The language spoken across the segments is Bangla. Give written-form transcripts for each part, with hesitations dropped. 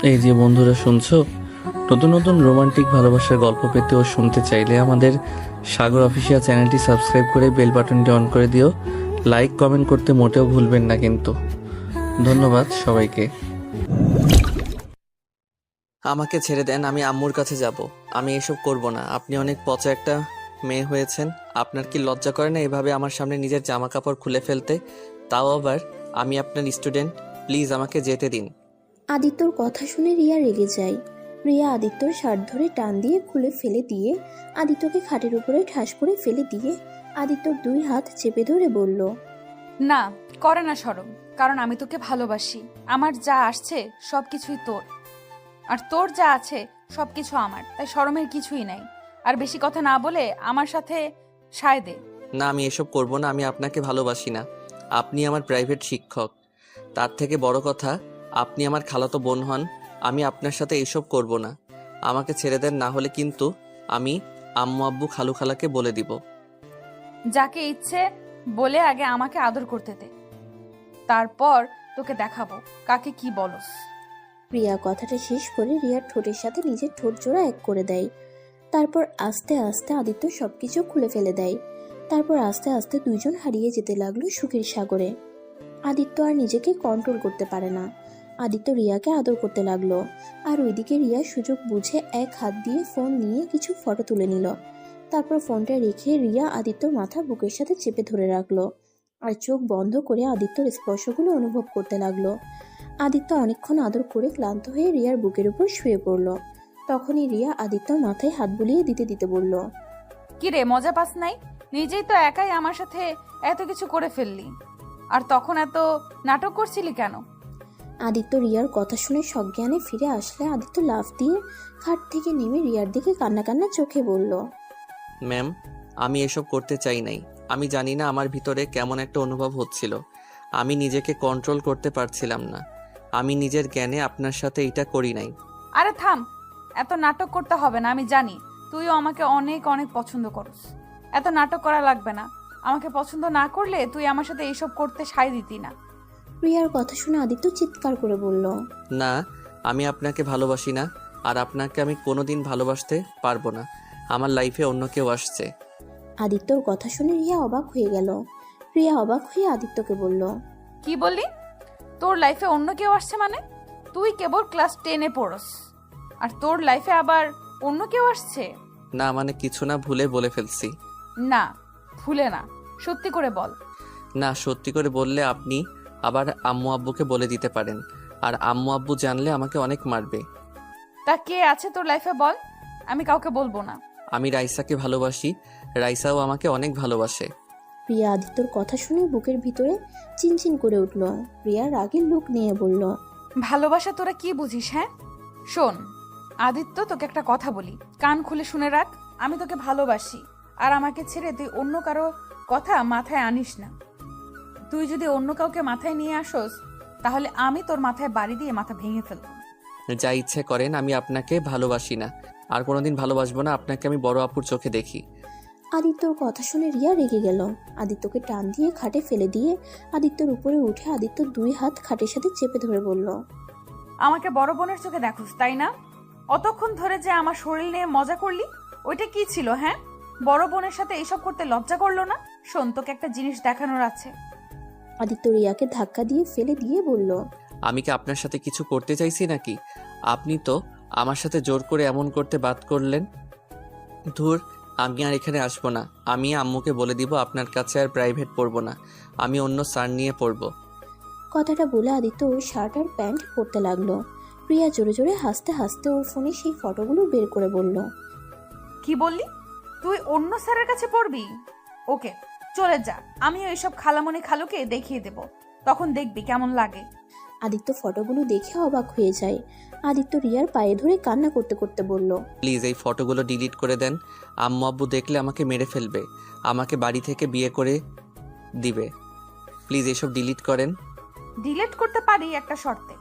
এই যে বন্ধুরা শুনছো, নতুন নতুন রোমান্টিক ভালোবাসার গল্প পেতে ও শুনতে চাইলে আমাদের সাগর অফিসিয়াল চ্যানেলটি সাবস্ক্রাইব করে বেল বাটনটি অন করে দিও। লাইক কমেন্ট করতে মোটেও ভুলবেন না কিন্তু। ধন্যবাদ সবাইকে। আমাকে ছেড়ে দেন, আমি আম্মুর কাছে যাব। আমি এসব করব না। আপনি অনেক পচা একটা মেয়ে হয়েছেন। আপনার কি লজ্জা করে না এভাবে আমার সামনে নিজের জামা কাপড় খুলে ফেলতে? তাও আবার আমি আপনার স্টুডেন্ট। প্লিজ আমাকে যেতে দিন। আদিত্যর কথা শুনে রিয়া রেগে যায়। রিয়া আদিত্যর শার্ট ধরে টান দিয়ে খুলে ফেলে দিয়ে আদিত্যকে খাটের উপরে ঠাস করে ফেলে দিয়ে আদিত্যর দুই হাত চেপে ধরে বলল, না, করে না শরম। কারণ আমি তোকে ভালোবাসি। আমার যা আসছে সবকিছুই তোর, আর তোর যা আছে সবকিছু আমার, তাই শরমের কিছুই নাই। আর বেশি কথা না বলে আমার সাথে সায় দে। না, আমি এসব করব না। আমি আপনাকে ভালোবাসি না। আপনি আমার প্রাইভেট শিক্ষক। তার থেকে বড় কথা, আপনি আমার খালাতো বোন হন। আমি আপনার সাথে এসব করব না। আমাকে ছেড়ে দেন, না হলে কিন্তু আমি আম্মু আব্বু খালু খালাকে বলে দিব। যাকে ইচ্ছে বলে আগে আমাকে আদর করতে দে, তারপর তোকে দেখাবো কাকে কি বলস। রিয়া কথাটা শেষ করে রিয়ার ঠোঁটের সাথে নিজের ঠোঁট জোড়া এক করে দেয়। তারপর আস্তে আস্তে আদিত্য সবকিছু খুলে ফেলে দেয়। তারপর আস্তে আস্তে দুইজন হারিয়ে যেতে লাগলো সুখের সাগরে। আদিত্য আর নিজেকে কন্ট্রোল করতে পারে না। আদিত্য রিয়াকে আদর করতে লাগলো। আর ওইদিকে রিয়া সুযোগ বুঝে এক হাত দিয়ে ফোন নিয়ে কিছু ফটো তুলে নিল। তারপর ফোনটা রেখে রিয়া আদিত্যর মাথা বুকের সাথে চেপে ধরে রাখলো আর চোখ বন্ধ করে আদিত্যর স্পর্শগুলো অনুভব করতে লাগলো। আদিত্য অনেকক্ষণ আদর করে ক্লান্ত হয়ে রিয়ার বুকের উপর শুয়ে পড়ল। তখনই রিয়া আদিত্যর মাথায় হাত বুলিয়ে দিতে দিতে বলল, কি রে, মজা পাস নাই? নিজেই তো একাই আমার সাথে এত কিছু করে ফেললি, আর তখন এত নাটক করছিলি কেন? আদিত্য রিয়ার কথা শুনে সজ্ঞানে ফিরে আসলে আদিত্য লাফ দিয়ে খাট থেকে নেমে রিয়ার দিকে কান্না কান্না চোখে বলল, ম্যাম, আমি এসব করতে চাই নাই। আমি জানি না আমার ভিতরে কেমন একটা অনুভব হচ্ছিল। আমি নিজেকে কন্ট্রোল করতে পারছিলাম না। আমি নিজের জ্ঞানে আপনার সাথে এটা করি নাই। আরে থাম, এত নাটক করতে হবে না। আমি জানি তুইও আমাকে অনেক অনেক পছন্দ করস। এত নাটক করা লাগবে না। আমাকে পছন্দ না করলে তুই আমার সাথে এইসব করতে সায় দিতি না। রিয়ার কথা শুনে আদিত্য চিৎকার করে বলল, না, আমি আপনাকে ভালোবাসি না। আর আপনাকে আমি কোনোদিন ভালোবাসতে পারবো না। আমার লাইফে অন্য কেউ আসছে। আদিত্যর কথা শুনে রিয়া অবাক হয়ে গেল। রিয়া অবাক হয়ে আদিত্যকে বলল, কি বললি? তোর লাইফে অন্য কেউ আসছে মানে? তুই কেবল ক্লাস 10-এ পড়স, আর তোর লাইফে আবার অন্য কেউ আসছে? না মানে কিছু না, ভুলে বলে ফেলছি। না, ভুলে না, সত্যি করে বল। না, সত্যি করে বললে আপনি আবার আম্মু আব্বুকে বলে দিতে পারেন। আর আম্মু আব্বু জানলে আমাকে অনেক মারবে। তা কে আছে তোর লাইফে বল, আমি কাউকে বলবো না। আমি রাইসাকে ভালোবাসি। রাইসাও আমাকে অনেক ভালোবাসে। রিয়া আদিত্যর কথা শুনে বুকের ভিতরে চিনচিন করে উঠল। রিয়া রাগের লুক নিয়ে বলল, ভালোবাসা তোরা কি বুঝিস? হ্যাঁ শোন আদিত্য, তোকে একটা কথা বলি, কান খুলে শুনে রাখ। আমি তোকে ভালোবাসি, আর আমাকে ছেড়ে তুই অন্য কারো কথা মাথায় আনিস না। তুই যদি অন্য কাউকে মাথায় নিয়ে আসোস, তাহলে আমি তোর মাথায় বাড়ি দিয়ে মাথা ভেঙে ফেলবো। যা ইচ্ছে করেন, আমি আপনাকে ভালোবাসি না। আর কোনোদিন ভালোবাসবো না। আপনাকে আমি বড় আপুর চোখে দেখি। আদিত্যর কথা শুনে রিয়া রেগে গেল। আদিত্যকে টান দিয়ে খাটে ফেলে দিয়ে আদিত্যর উপরে উঠে আদিত্য দুই হাত খাটের সাথে চেপে ধরে বলল, আমাকে বড় বোনের চোখে দেখোস তাই না? অতক্ষণ ধরে যে আমার শরীর নিয়ে মজা করলি, ওইটা কি ছিল? হ্যাঁ, বড় বোনের সাথে এইসব করতে লজ্জা করলো না? শোন, তোকে একটা জিনিস দেখানোর আছে। আদিত্য রিয়াকে ধাক্কা দিয়ে ফেলে দিয়ে বলল, আমি কি আপনার সাথে কিছু করতে চাইছি নাকি? আপনি তো আমার সাথে জোর করে এমন করতে বাদ করলেন। ধুর, আমি আর এখানে আসবো না। আমি আম্মুকে বলে দিব আপনার কাছে আর প্রাইভেট পড়বো না। আমি অন্য স্যার নিয়ে পড়বো। কথাটা বলে আদিত্য ওর শার্ট আর প্যান্ট পরতে লাগলো। রিয়া জোরে জোরে হাসতে হাসতে ওর ফোনে সেই ফটোগুলো বের করে বলল, কি বললি? তুই অন্য স্যারের কাছে পড়বি? ওকে, চলে যা। আমিও এইসব খালামণি খালুকে দেখিয়ে দেব, তখন দেখবি কেমন লাগে। আদিত্য ফটোগুলো দেখে অবাক হয়ে যায়। আদিত্য রিয়ার পায়ে ধরে কান্না করতে করতে বলল, প্লিজ এই ফটোগুলো ডিলিট করে দেন। আম্মু আব্বু দেখলে আমাকে মেরে ফেলবে। আমাকে বাড়ি থেকে বিয়ে করে দিবে। প্লিজ এসব ডিলিট করেন। ডিলিট করতে পারি একটা শর্তে।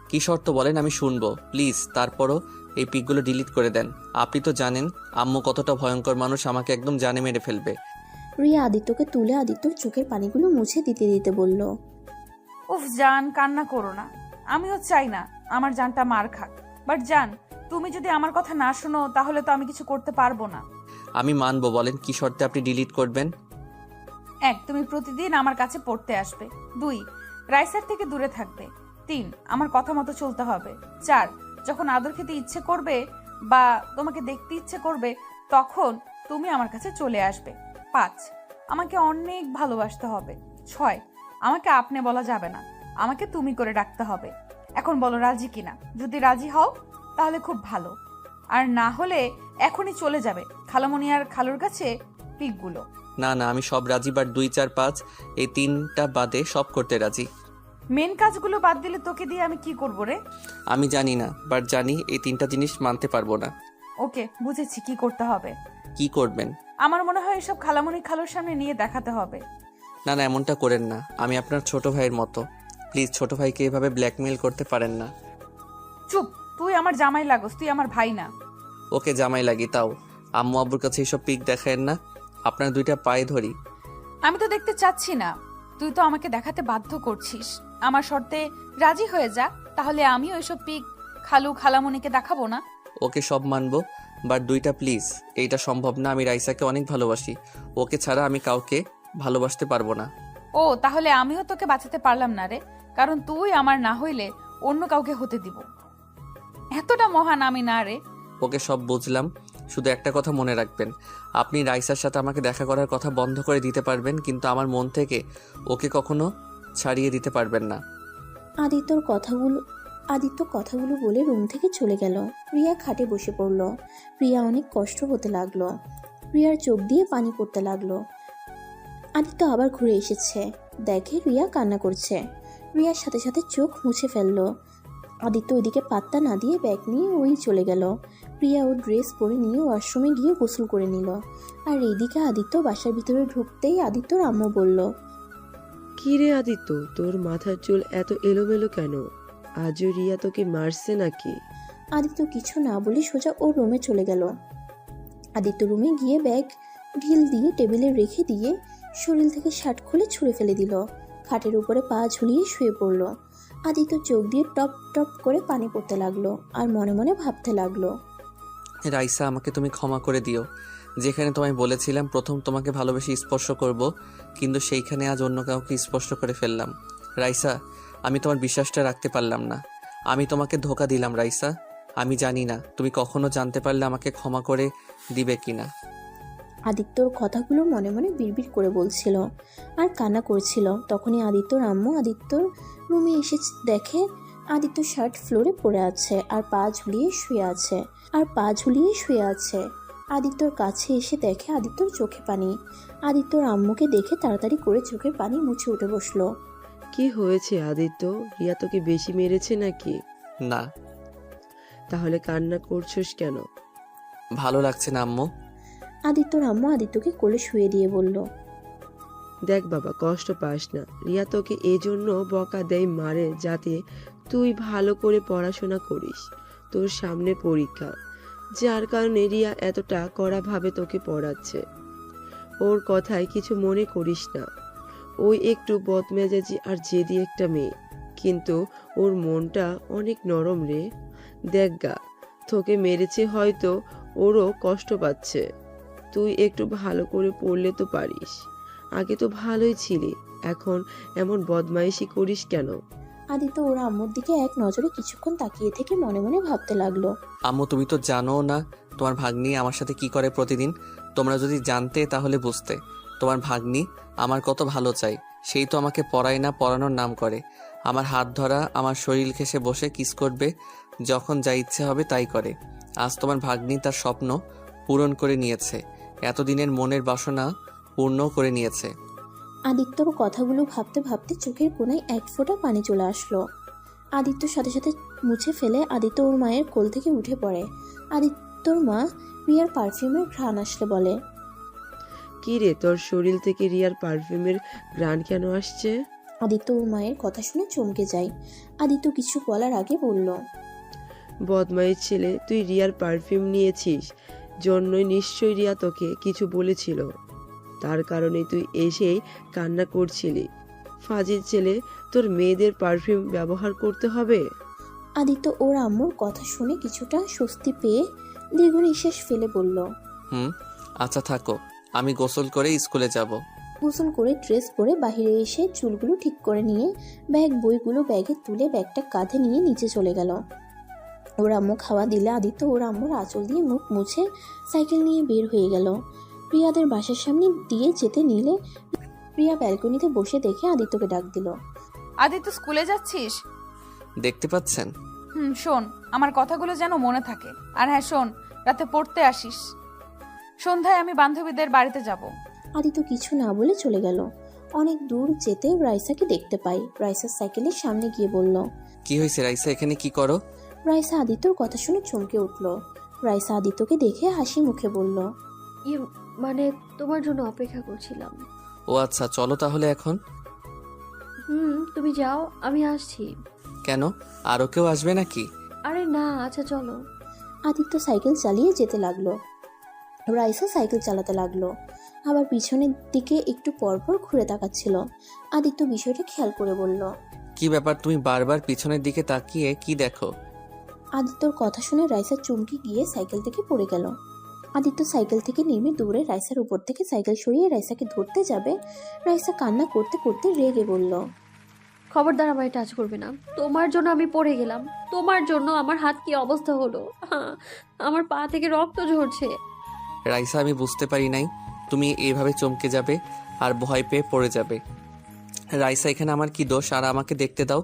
কি শর্ত বলেন, আমি শুনবো প্লিজ। তারপরও এই পিকগুলো ডিলিট করে দেন। আপনি তো জানেন আম্মু কতটা ভয়ঙ্কর মানুষ, আমাকে একদম জানে মেরে ফেলবে। রিয়া আদিত্যকে তুলে আদিত্যর চোখের পানিগুলো মুছে দিতে দিতে বলল, উফ জান, কান্না করো না। আমিও চাই না আমার জানটা মার খাক, বাট জান, তুমি যদি আমার কথা না শোনো তাহলে তো আমি কিছু করতে পারবো না। আমি মানবো, বলেন কি শর্তে আপনি ডিলিট করবেন? 1, তুমি প্রতিদিন আমার কাছে পড়তে আসবে। 2, রাইসার থেকে দূরে থাকবে। 3, আমার কথা মতো চলতে হবে। 4, যখন আদর খেতে ইচ্ছে করবে বা তোমাকে দেখতে ইচ্ছে করবে তখন তুমি আমার কাছে চলে আসবে। 5, আমাকে অনেক ভালোবাসতে হবে। 6, আমাকে আপনি বলা যাবে না, আমাকে তুমি করে ডাকতে হবে। এখন বলো রাজি কিনা? যদি রাজি হও তাহলে খুব ভালো, আর না হলে এখনই চলে যাবে খালামণি আর খালুর কাছে পিকগুলো। না না, আমি সব রাজি, বাট 2, 4, 5 এই 3টা বাদে সব করতে রাজি। মেন কাজগুলো বাদ দিলে তোকে দিয়ে আমি কি করব রে? আমি জানি না, বাট জানি এই 3টা জিনিস মানতে পারবো না। ওকে, বুঝেছি কি করতে হবে। কি করবেন? আমার মনে হয় এসব খালামণি খালুর সামনে নিয়ে দেখাতে হবে। না না, এমনটা করেন না, আমি আপনার ছোট ভাইয়ের মতো। প্লিজ ছোট ভাইকে এভাবে ব্ল্যাকমেল করতে পারেন না। চুপ, তুই আমার জামাই লাগোস, তুই আমার ভাই না। ওকে জামাই লাগি, তাও আম্মু আব্বুর কাছে এইসব পিক দেখায়েন না। আপনার 2টা পায়ে ধরি। আমি তো দেখতে চাচ্ছি না, তুই তো আমাকে দেখাতে বাধ্য করছিস। আমার শর্তে রাজি হয়ে যা, তাহলে আমিও এসব পিক খালু খালামণিকে দেখাবো না। ওকে সব মানবো, বাট 2টা প্লিজ। এইটা সম্ভব না, আমি রাইসাকে অনেক ভালোবাসি। ওকে ছাড়া আমি কাউকে ভালোবাসতে পারবো না। ও, তাহলে আমিও তোকে বাঁচাতে পারলাম না রে, কারণ তুই আমার না হইলে অন্য কাউকে হতে দিব। এতটা মহান আমি না রে। ওকে সব বুঝলাম, শুধু একটা কথা মনে রাখবেন, আপনি রাইসার সাথে আমাকে দেখা করার কথা বন্ধ করে দিতে পারবেন, কিন্তু আমার মন থেকে ওকে কখনো ছাড়িয়ে দিতে পারবেন না। আদিত্য কথাগুলো বলে রুম থেকে চলে গেল। রিয়া খাটে বসে পড়ল। রিয়া অনেক কষ্ট হতে লাগলো। রিয়ার চোখ দিয়ে পানি পড়তে লাগলো। আদিত্য আবার ঘুরে এসেছে, দেখে রিয়া কান্না করছে। রিয়ার সাথে সাথে চোখ মুছে ফেললো। আদিত্য ওইদিকে পাত্তা না দিয়ে ব্যাগ নিয়ে ওই চলে গেল। রিয়া ওর ড্রেস পরে নিয়ে ওয়াশরুমে গিয়ে গোসল করে নিল। আর এইদিকে আদিত্য বাসার ভিতরে ঢুকতেই আদিত্যর আম্মু বলল, কি রে আদিত্য, তোর মাথার চুল এত এলোমেলো কেন? আজও রিয়া তোকে মারছে নাকি? আদিত্য কিছু না বলে সোজা ওর রুমে চলে গেল। আদিত্য রুমে গিয়ে ব্যাগ ঢিল দিয়ে টেবিলে রেখে দিয়ে শরীর থেকে শার্ট খুলে ছুঁড়ে ফেলে দিল। খাটের উপরে পা ঝুলিয়ে শুয়ে পড়ল। আদিত্য চোখ দিয়ে টপ টপ করে পানি পড়তে লাগলো আর মনে মনে ভাবতে লাগলো, রাইসা, আমাকে তুমি ক্ষমা করে দিও। যেখানে তোমায় বলেছিলাম প্রথম তোমাকে ভালোবেসে স্পর্শ করব, কিন্তু সেইখানে আজ অন্য কাউকে স্পর্শ করে ফেললাম। রাইসা, আমি তোমার বিশ্বাসটা রাখতে পারলাম না। আমি তোমাকে ধোঁকা দিলাম রাইসা। আমি জানি না তুমি কখনো জানতে পারলে আমাকে ক্ষমা করে দিবে কিনা। আদিত্যর কথাগুলো মনে মনে বিড়বিড় করে বলছিল আর কান্না করছিল। তখনই আদিত্যর আম্মু আদিত্যর রুমে এসে দেখে আদিত্য শার্ট ফ্লোরে পড়ে আছে আর পা ঝুলিয়ে শুয়ে আছে। আদিত্যর কাছে এসে দেখে আদিত্যর চোখে পানি। আদিত্যর আম্মুকে দেখে তাড়াতাড়ি করে চোখের পানি মুছে উঠে বসলো। কি হয়েছে আদিত্য? রিয়া তোকে বেশি মেরেছে নাকি? না। তাহলে কান্না করছিস কেন? ভালো লাগছে না আম্মু। আদিত্যর আম্মু আদিত্যকে কোলে শুয়ে দিয়ে বলল, দেখ বাবা, কষ্ট পাস না। রিয়া তোকে এজন্য বকা দেয়, মারে, যাতে তুই ভালো করে পড়াশোনা করিস। তোর সামনে পরীক্ষা, যার কারণে রিয়া এতটা কড়াভাবে তোকে পড়াচ্ছে। ওর কথায় কিছু মনে করিস না। ওই একটু বদমেজাজি আর জেদি একটা মেয়ে, কিন্তু ওর মনটা অনেক নরম রে। দেখ গা, তোকে মেরেছে হয়তো, ওরও কষ্ট পাচ্ছে। তুই একটু ভালো করে পড়লে তো পারিস। আগে তো ভালোই ছিলি, এখন এমন বদমাইশি করিস কেন? আদিত্য ওর আম্মুর দিকে এক নজরে কিছুক্ষণ তাকিয়ে থেকে মনে মনে ভাবতে লাগলো, আম্মু, তুমি তো জানো না তোমার ভাগ্নি আমার সাথে কি করে প্রতিদিন। তোমরা যদি জানতে তাহলে বুঝতে। তোমার ভাগ্নি আমার কত ভালো চাই, সেই তো আমাকে পড়ায় না, পড়ানোর নাম করে। আমার হাত ধরা, আমার শরীর ঘেঁষে বসে কিস করবে, যখন যা ইচ্ছে হবে তাই করে। আজ তোমার ভাগ্নি তার স্বপ্ন পূরণ করে নিয়েছে, এতদিনের মনের বাসনা পূর্ণ করে নিয়েছে। আদিত্যর কথাগুলো ভাবতে ভাবতে চোখের কোণায় এক ফোঁটা পানি চলে আসলো। আদিত্যর সাথে সাথে মুছে ফেলে আদিত্য ওর মায়ের কোল থেকে উঠে পড়ে। আদিত্যর মা রিয়ার পারফিউমের ঘ্রাণ আসলে বলে, কি রে, তোর শরীর থেকে রিয়ার পারফিউমের ঘ্রাণ কেন আসছে? আদিত্য ওর মায়ের কথা শুনে চমকে যায়। আদিত্য কিছু বলার আগে বলল, বদমাইশ ছেলে, তুই রিয়ার পারফিউম নিয়েছিস জন্যই নিশ্চয়ই রিয়া তোকে কিছু বলেছিল। তার কারণে তুই এসেই কান্না করছিলি। ফাজিল ছেলে, তোর মেয়েদের পারফিউম ব্যবহার করতে হবে? আদিত্য ওর আম্মুর কথা শুনে কিছুটা স্বস্তি পেয়ে দীর্ঘ নিঃশ্বাস ফেলে বলল। আচ্ছা থাকো, আমি গোসল করে স্কুলে যাব। গোসল করে ড্রেস পরে বাইরে এসে চুলগুলো ঠিক করে নিয়ে বইগুলো ব্যাগে তুলে ব্যাগটা কাঁধে নিয়ে নিচে চলে গেল। ওর আম্মু খাওয়া দিলে আদিত্য ওর আম্মুর আঁচল দিয়ে মুখ মুছে সাইকেল নিয়ে বের হয়ে গেল। প্রিয়াদের বাসার সামনে দিয়ে যেতে নিলে প্রিয়া ব্যালকনিতে বসে দেখে আদিত্যকে ডাক দিল। আদিত্য স্কুলে যাচ্ছিস? দেখতে পাচ্ছেন? শোন, আমার কথাগুলো যেন মনে থাকে। আর হ্যাঁ শোন, রাতে পড়তে আসিস। সন্ধ্যায় আমি বান্ধবীদের বাড়িতে যাব। আদিত্য কিছু না বলে চলে গেল। অনেক দূর যেতে রাইসাকে দেখতে পাই। রাইসার সাইকেলের সামনে গিয়ে বলল। কি হয়েছে রাইসা, এখানে কি করো? রাইসা আদিত্যর কথা শুনে চমকে উঠল। রাইসা আদিত্যকে দেখে হাসি মুখে বলল। মানে তোমার জন্য অপেক্ষা করছিলাম। ও আচ্ছা, চলো তাহলে এখন। তুমি যাও, আমি আসছি। কেন, আরও কেউ আসবে নাকি? আরে না, আচ্ছা চলো। আদিত্য সাইকেল চালিয়ে যেতে লাগলো। রাইসা সাইকেল চালাতে লাগলো, আবার পিছনের দিকে একটু পরপর ঘুরে তাকাচ্ছিল। আদিত্য বিষয়টা খেয়াল করে বলল। কি ব্যাপার, তুমি বারবার পিছনের দিকে তাকিয়ে কি দেখো? আদিত্যর কথা শুনে রাইসা চমকে গিয়ে সাইকেল থেকে পড়ে গেল। আদিত্য সাইকেল থেকে নেমে দৌড়ে রাইসার উপর থেকে সাইকেল সরিয়ে রাইসাকে ধরতে যাবে। রাইসা কান্না করতে করতে রেগে বলল। খবরদার আমায় টাচ করবে না। তোমার জন্য আমি পড়ে গেলাম, তোমার জন্য আমার হাত কি অবস্থা হলো, আমার পা থেকে রক্ত ঝরছে। রাইসা, আমি বুঝতে পারি নাই তুমি এইভাবে চমকে যাবে আর ভয় পেয়ে পড়ে যাবে। রাইসা, এখানে আমার কি দোষ? আর আমাকে দেখতে দাও,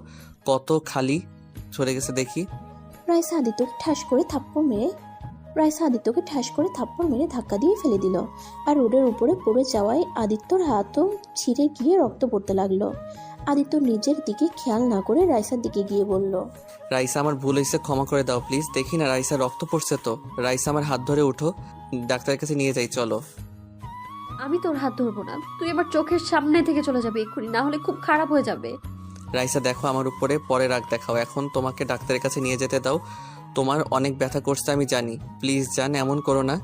কত খালি চলে গেছে দেখি। রাইসা আদিত্যকে ঠাস করে থাপ্পড় মেরে ধাক্কা দিয়ে ফেলে দিল। আর রোডের উপরে পড়ে যাওয়ায় আদিত্যর হাতও ছিঁড়ে গিয়ে রক্ত পড়তে লাগলো। আদিত্য নিজের দিকে খেয়াল না করে রাইসার দিকে গিয়ে বলল। রাইসা, আমার ভুল হয়েছে, ক্ষমা করে দাও প্লিজ। দেখি না রাইসা রক্ত পড়ছে তো। রাইসা, আমার হাত ধরে উঠো, ডাক্তারের কাছে নিয়ে যাই চলো। আমি তোর হাত ধরবো না, তুই আমার চোখের সামনে থেকে চলে যাবে এক্ষুনি, না হলে খুব খারাপ হয়ে যাবে। রাইসা দেখো, আমার উপরে পরে রাগ দেখাও, এখন তোমাকে ডাক্তারের কাছে নিয়ে যেতে দাও। তোমার অনেক ব্যথা করছে আমি জানি, প্লিজ জান, এমন করো না।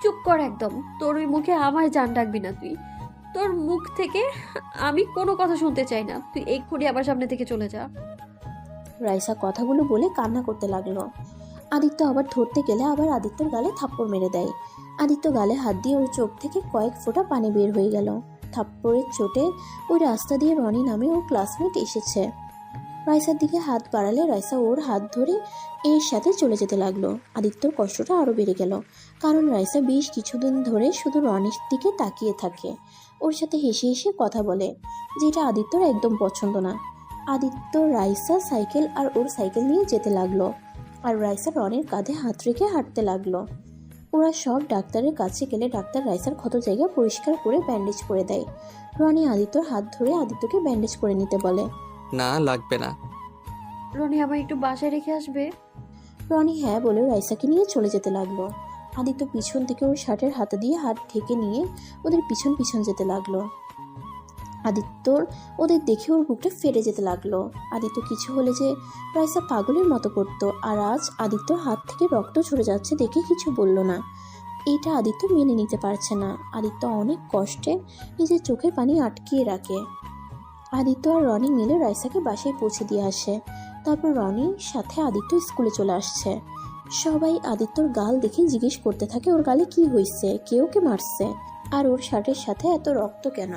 চুপ কর একদম, তোর ওই মুখে আমার জান ডাকবি না তুই। তোর মুখ থেকে আমি কোনো কথা শুনতে চাই না, তুই এক্ষুনি আমার সামনে থেকে চলে যা। রাইসা কথাগুলো বলে কান্না করতে লাগলো। আদিত্য আবার ধরতে গেলে আবার আদিত্যর গালে থাপ্পড় মেরে দেয়। আদিত্য গালে হাত দিয়ে ওর চোখ থেকে কয়েক ফোঁটা পানি বের হয়ে গেল। থাপ্পড়ের চোটে ওই রাস্তা দিয়ে রনি নামে ওর ক্লাসমেট এসেছে। রাইসার দিকে হাত বাড়ালে রাইসা ওর হাত ধরে এর সাথে চলে যেতে লাগলো। আদিত্যর কষ্টটা আরও বেড়ে গেল, কারণ রাইসা বেশ কিছুদিন ধরে শুধু রনির দিকে তাকিয়ে থাকে, ওর সাথে হেসে হেসে কথা বলে, যেটা আদিত্যর একদম পছন্দ না। আদিত্য রাইসা সাইকেল আর ওর সাইকেল নিয়ে যেতে লাগলো, আর রাইসা রনির কাঁধে হাত রেখে হাঁটতে লাগলো। ওরা সব ডাক্তারের কাছে গেলে ডাক্তার রাইসার ক্ষত জায়গা পরিষ্কার করে ব্যান্ডেজ করে দেয়। রনি আদিত্যর হাত ধরে আদিত্যকে ব্যান্ডেজ করে নিতে বলে। না, লাগবে না। রনি, আমার একটু বাসায় রেখে আসবে? রনি হ্যাঁ বলে রাইসাকে নিয়ে চলে যেতে লাগলো। আদিত্য পিছন থেকে ওর শার্টের হাতে দিয়ে হাত ঢেকে নিয়ে ওদের পিছন পিছন যেতে লাগলো। আদিত্যর ওদের দেখে ওর বুকটা ফেটে যেতে লাগলো। আদিত্য কিছু হলে যে রাইসা পাগলের মতো করতো, আর আজ আদিত্যর হাত থেকে রক্ত ঝরে যাচ্ছে দেখে কিছু বলল না। এইটা আদিত্য মেনে নিতে পারছে না। আদিত্য অনেক কষ্টে নিজের চোখের পানি আটকিয়ে রাখে। আদিত্য আর রনি মিলে রাইসাকে বাসায় পৌঁছে দিয়ে আসে। তারপর রনির সাথে আদিত্য স্কুলে চলে আসছে। সবাই আদিত্যর গাল দেখে জিজ্ঞেস করতে থাকে ওর গালে কি হয়েছে, কে ওকে মারছে, আর ওর শার্টের সাথে এত রক্ত কেন।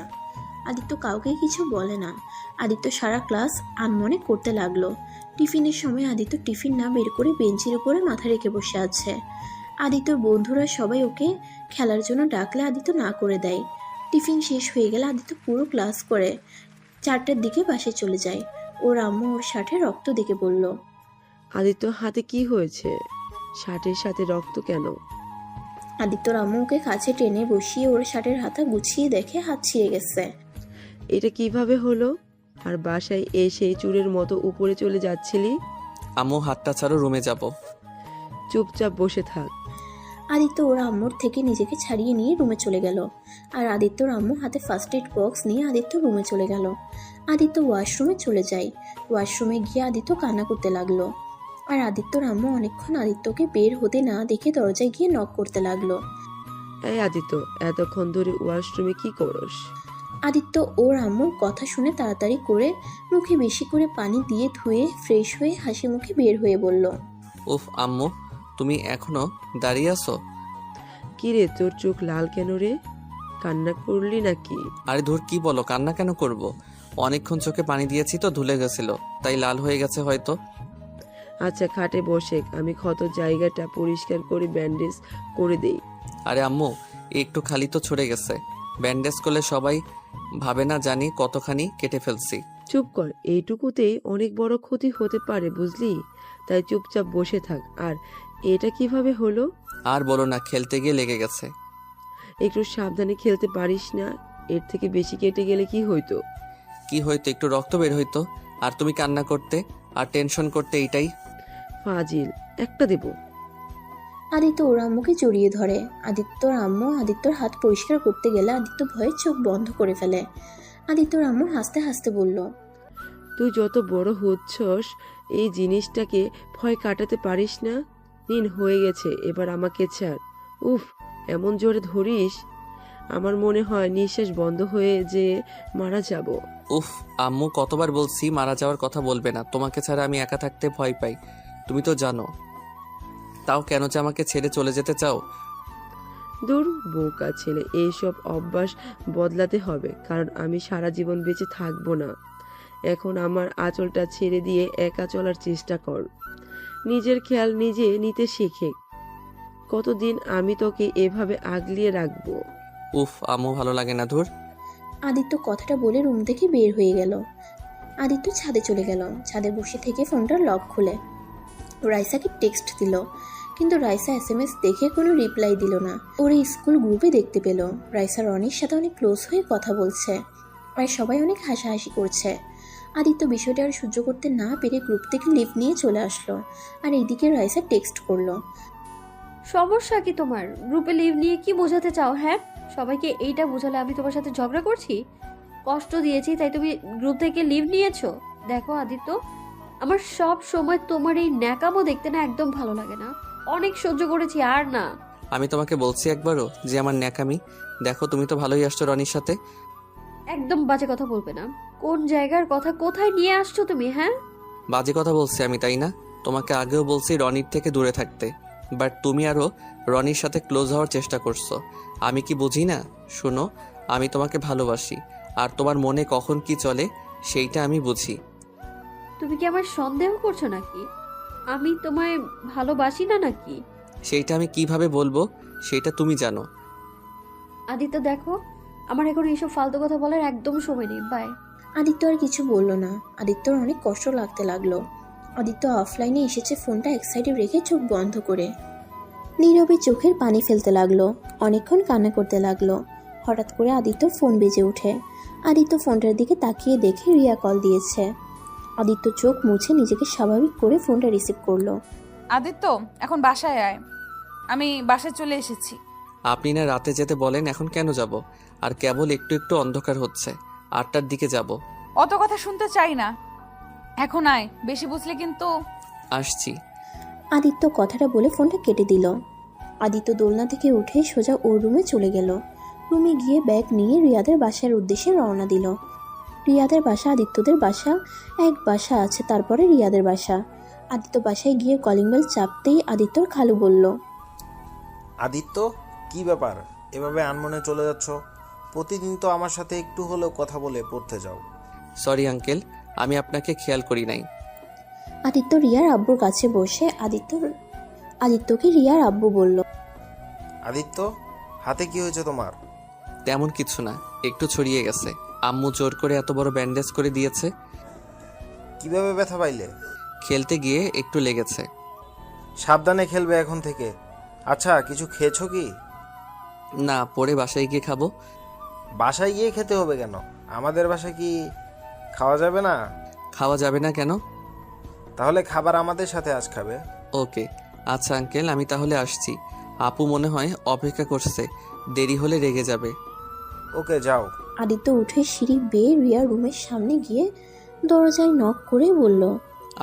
আদিত্য কাউকে কিছু বলে না। আদিত্য সারা ক্লাস আনমনে করতে লাগলো। টিফিনের সময় আদিত্য টিফিন না বের করে বেঞ্চের উপরে মাথা রেখে বসে আছে। আদিত্যর বন্ধুরা সবাই ওকে খেলার জন্য ডাকলে আদিত্য না করে দেয়। টিফিন শেষ হয়ে গেলে আদিত্য পুরো ক্লাস করে 4টার দিকে বাসায় চলে যায়। ওর আম্মু ওর শার্টে রক্ত দেখে বলল। আদিত্য হাতে কি হয়েছে? শার্টের সাথে রক্ত কেন? আদিত্যর আম্মু ওকে কাছে টেনে বসিয়ে ওর শার্টের হাতা গুছিয়ে দেখে হাত ছিঁড়ে গেছে। এটা কিভাবে হলো? আর বাসায় এসে চুরের মতো উপরে চলে যাচ্ছিলি? আম্মু, হাতটা ছাড়ো, রুমে যাব। চুপচাপ বসে থাক। আদিত্য ওর আম্মুর থেকে নিজেকে ছাড়িয়ে নিয়ে রুমে চলে গেল। আর আদিত্যর আম্মু হাতে ফার্স্ট এড বক্স নিয়ে আদিত্য রুমে চলে গেল। আদিত্য ওয়াশরুমে চলে যায়। ওয়াশরুমে গিয়ে আদিত্য কান্না করতে লাগলো। আর আদিত্যর আম্মু অনেকক্ষণ আদিত্যকে বের হতে না দেখে দরজায় গিয়ে নক করতে লাগলো। এই আদিত্য, এতক্ষণ ধরে ওয়াশরুমে কি করস? আদিত্য ওর আম্মুর কথা শুনে তাড়াতাড়ি করে মুখে বেশি করে পানি দিয়ে ধুয়ে ফ্রেশ হয়ে হাসি মুখে বের হয়ে বলল, উফ আম্মু, তুমি এখনো দাঁড়িয়ে আছো? কি রে, তোর চোখ লাল কেন রে? কান্না করলি নাকি? আরে ধুর, কি বলো, কান্না কেন করব? অনেকক্ষণ চোখে পানি দিয়েছি তো ধুলে গেছিল, তাই লাল হয়ে গেছে হয়তো। আচ্ছা খাটে বসে, আমি ক্ষত জায়গাটা পরিষ্কার করে ব্যান্ডেজ করে দেই। আরে আম্মু, একটু খালি তো ছড়ে গেছে, ব্যান্ডেজ করলে সবাই ভাবে না জানি কতখানি কেটে ফেলছি। চুপ কর, এইটুকুতেই অনেক বড় ক্ষতি হতে পারে বুঝলি, তাই চুপচাপ বসে থাক। আর এটা কিভাবে হলো? আর বলো না, খেলতে গিয়ে লেগে গেছে। একটু সাবধানে খেলতে পারিস না? এর থেকে বেশি কেটে গেলে কি হইতো? কি হয়তো, একটু রক্ত বের হইতো, আর তুমি কান্না করতে আর টেনশন করতে, এইটাই। ফাজিল একটা দেব। আদিত্য ওর আম্মুকে জড়িয়ে ধরে। আদিত্যর আম্মু আদিত্যর হাত পরিষ্কার করতে গেলে আদিত্য ভয়ে চোখ বন্ধ করে ফেলে। আদিত্যর আম্মু হাসতে হাসতে বলল, তুই যত বড় হচ্ছস এই জিনিসটাকে ভয় কাটাতে পারিস না। নিন, হয়ে গেছে, এবার আমাকে ছাড়। উফ, এমন জোরে ধরিস, আমার মনে হয় নিঃশ্বাস বন্ধ হয়ে যে মারা যাব। উফ আম্মু, কতবার বলছি মারা যাওয়ার কথা বলবে না, তোমাকে ছাড়া আমি একা থাকতে ভয় পাই, তুমি তো জানো। তাও কেন যে আমাকে ছেড়ে চলে যেতে চাও? দূর বোকা ছেলে, এইসব অভ্যাস বদলাতে হবে, কারণ আমি সারা জীবন বেঁচে থাকবো না। এখন আমার আঁচলটা ছেড়ে দিয়ে একা চলার চেষ্টা কর। নিজের খেয়াল নিজে নিতে শেখে। কতদিন আমি তোকে এভাবে আগলিয়ে রাখবো? উফ আম্মু, ভালো লাগে না, ধুর। আদিত্য কথাটা বলে রুম থেকে বের হয়ে গেল। আদিত্য ছাদে চলে গেল। ছাদে বসে থেকে ফোনটার লক খুলে রাইসাকে টেক্সট দিল, কিন্তু রাইসা এসএমএস দেখে কোনো রিপ্লাই দিল না। ওর স্কুল গ্রুপে দেখতে পেল রাইসা রনির সাথে অনেক ক্লোজ হয়ে কথা বলছে, আর সবাই অনেক হাসাহাসি করছে। আদিত্য বিষয়টা আর সহ্য করতে না পেরে গ্রুপ থেকে লিভ নিয়ে চলে আসলো। আর এইদিকে রাইসা টেক্সট করলো, সমস্যা কি তোমার? গ্রুপে লিভ নিয়ে কি বোঝাতে চাও? হ্যাঁ, সবাইকে এইটা বোঝালে আমি তোমার সাথে ঝগড়া করছি, কষ্ট দিয়েছি, তাই তুমি গ্রুপ থেকে লিভ নিয়েছো? দেখো আদিত্য, আমার সব সময় তোমার এই ন্যাকামো দেখতে না একদম ভালো লাগে না। অনেক সহ্য করেছি, আর না। আমি তোমাকে বলছি একবারও যে আমার ন্যাকামি? দেখো, তুমি তো ভালোই আসছো রনির সাথে। একদম বাজে কথা বলবে না। কোন জায়গার কথা কোথায় নিয়ে আসছো তুমি? হ্যাঁ, বাজে কথা বলছি আমি, তাই না? তোমাকে আগেও বলছি রনির থেকে দূরে থাকতে, বাট তুমি আরও রনির সাথে ক্লোজ হওয়ার চেষ্টা করছো। আমি কি বুঝি না? শোনো, আমি তোমাকে ভালোবাসি, আর তোমার মনে কখন কি চলে সেইটা আমি বুঝি। তুমি কি আমার সন্দেহ করছো নাকি? আমি তোমায় ভালোবাসি না নাকি? সেইটা আমি কিভাবে বলবো সেটা তুমি জানো। আদিত্য দেখো, আমার এখন এইসব ফালতু কথা বলার একদম সময় নেই। বাই। আদিত্য আর কিছু বলল না। আদিত্যর অনেক কষ্ট লাগতে লাগলো। আদিত্য অফলাইনে এসেছে ফোনটা এক সাইডে রেখে চোখ বন্ধ করে নীরবে চোখের পানি ফেলতে লাগলো। অনেকক্ষণ কান্না করতে লাগলো। হঠাৎ করে আদিত্য ফোন বেজে ওঠে। আদিত্য ফোনটার দিকে তাকিয়ে দেখে রিয়া কল দিয়েছে। আদিত্য চোখ মুছে নিজেকে স্বাভাবিক করে ফোনটা রিসিভ করলো। আদিত্য, এখন বাসায় আয়, আমি বাসায় চলে এসেছি। আপনি না রাতে যেতে বলেন, এখন কেন যাব? আর কেবল একটু একটু অন্ধকার হচ্ছে, 8টার দিকে যাব। অত কথা শুনতে চাই না, এখন আয়, বেশি বুঝলে কিন্তু। আসছি। আদিত্য কথাটা বলে ফোনটা কেটে দিল। আদিত্য দোলনা থেকে উঠে সোজা ওর রুমে চলে গেল। রুমে গিয়ে ব্যাগ নিয়ে রিয়াদের বাসার উদ্দেশ্যে রওনা দিল। রিয়াদের বাসা আদিত্যদের বাসা, এক বাসা আছে, তারপরে রিয়াদের বাসা। আদিত্য বাসায় গিয়ে কলিং বেল চাপতেই আদিত্যর খালু বলল, আদিত্য, কি ব্যাপার এভাবে আনমনে চলে যাচ্ছ? প্রতিদিন তো আমার সাথে একটু হলেও কথা বলে পড়তে যাও। সরি আঙ্কেল, আমি আপনাকে খেয়াল করি নাই। আদিত্য রিয়ার আব্বুর কাছে বসে আদিত্যকে রিয়ার আব্বু বলল, আদিত্য, হাতে কি হয়েছে তোমার? তেমন কিছু না, একটু ছড়িয়ে গেছে। আম্মু জোর করে এত বড় ব্যান্ডেজ করে দিয়েছে। কিভাবে ব্যথা পাইলে? খেলতে গিয়ে একটু লেগেছে। সাবধানে খেলবে এখন থেকে। আচ্ছা, কিছু খেয়েছো কি? না, পরে বাসায় গিয়ে খাবো। বাসায় গিয়ে খেতে হবে কেন? আমাদের বাসায় কি খাওয়া যাবে না? খাওয়া যাবে না কেন? তাহলে খাবার আমাদের সাথে আজ খাবে। ওকে, আচ্ছা আঙ্কেল, আমি তাহলে আসছি। আপু মনে হয় অপেক্ষা করছে, দেরি হলে রেগে যাবে। ওকে, যাও। আদিত্য উঠে সিঁড়ি বেয়ে রিয়ার রুমের সামনে গিয়ে দরজায় নক করে বলল,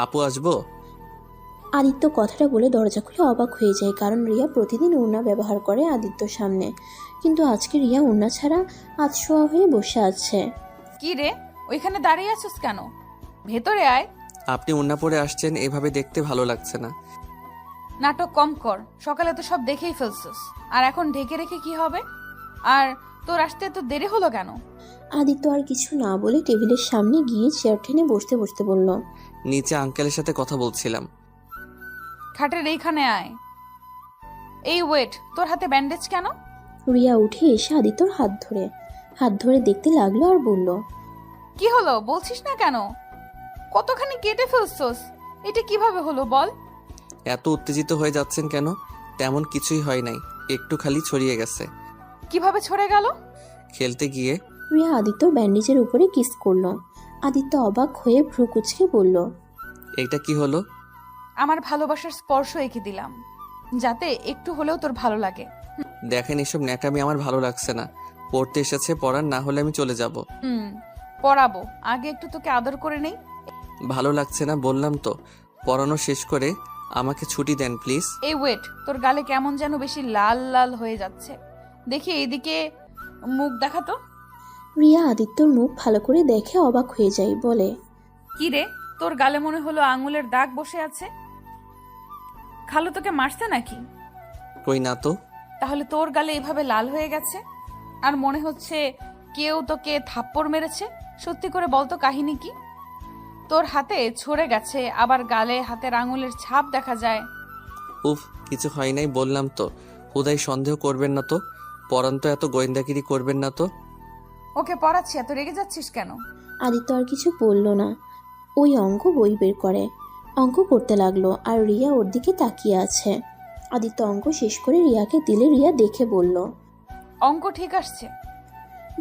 আপু আসবো? আদিত্য কথাটা বলে দরজা খুলে অবাক হয়ে যায়, কারণ রিয়া প্রতিদিন ওড়না ব্যবহার করে আদিত্যর সামনে, কিন্তু আজকে রিয়া ওড়না ছাড়া আধশোয়া হয়ে বসে আছে। কি রে, ওইখানে দাঁড়িয়ে আছিস কেন? ভেতরে আয়। আপনি ওড়না পরে আসছেন, এভাবে দেখতে ভালো লাগছে না। নাটক কম কর, সকালে তো সব দেখেই ফেলছিস, আর এখন ঢেকে রেখে কি হবে? আর তোর আসতে এত দেরি হলো কেন? আদিত্য আর কিছু না বলে টেবিলের সামনে গিয়ে চেয়ার টেনে বসতে বসতে বলল, নিচে আঙ্কেলের সাথে কথা বলছিলাম। খাটের এইখানে আয়। এই ওয়েট, তোর হাতে ব্যান্ডেজ কেন? রিয়া উঠে এসে আদিত্যর হাত ধরে দেখতে লাগলো আর বলল, কি হলো বলছিস না কেন? কতখানি কেটে ফেলছস, এটা কিভাবে হলো বল? এত উত্তেজিত হয়ে যাচ্ছেন কেন? তেমন কিছুই হয় নাই, একটু খালি ছড়িয়ে গেছে। কিভাবে ছড়ে গেল? খেলতে গিয়ে। রিয়া আদিত্যর ব্যান্ডেজের উপরে কিস করলো। আদিত্য অবাক হয়ে ভ্রু কুঁচকে বলল, এইটা কি হলো? আমার ভালোবাসার স্পর্শ এঁকে দিলাম, যাতে একটু হলেও তোর ভালো লাগে। দেখেন, এসব ন্যাকামি আমার ভালো লাগছে না। পড়তে এসেছে, পড়ান, না হলে আমি চলে যাব। পড়াবো, আগে একটু তোকে আদর করে নেই। ভালো লাগছে না বললাম তো। পড়ানো শেষ করে আমাকে ছুটি দেন প্লিজ। এই ওয়েট, তোর গালে কেমন যেন বেশি লাল লাল হয়ে যাচ্ছে, দেখি এইদিকে মুখ দেখাতো। রিয়া আদিত্যর মুখ ভালো করে দেখে অবাক হয়ে যায়, বলে, কি রে, তোর গালে মনে হলো আঙুলের দাগ বসে আছে। খালু তোকে মারছে নাকি? কই না তো। তাহলে তোর গালে এভাবে লাল হয়ে গেছে, আর মনে হচ্ছে কেউ তোকে থাপ্পড় মেরেছে। সত্যি করে বলতো কাহিনী কি? তোর হাতে ছড়ে গেছে, আবার গালে হাতের আঙুলের ছাপ দেখা যায়। উফ, কিছু হয় নাই বললাম তো। হুদাই সন্দেহ করবেন না তো। পড়ান তো, এত গোয়েন্দাগিরি করবেন না তো। ওকে পড়াচ্ছি, এত রেগে যাচ্ছিস কেন? আদিত্য আর কিছু বলল না। ওই অঙ্ক বই বের করে অঙ্ক করতে লাগলো, আর রিয়া ওর দিকে তাকিয়ে আছে। আদিত্য অঙ্ক শেষ করে রিয়াকে দিলে রিয়া দেখে বলল, অঙ্ক ঠিক আসছে।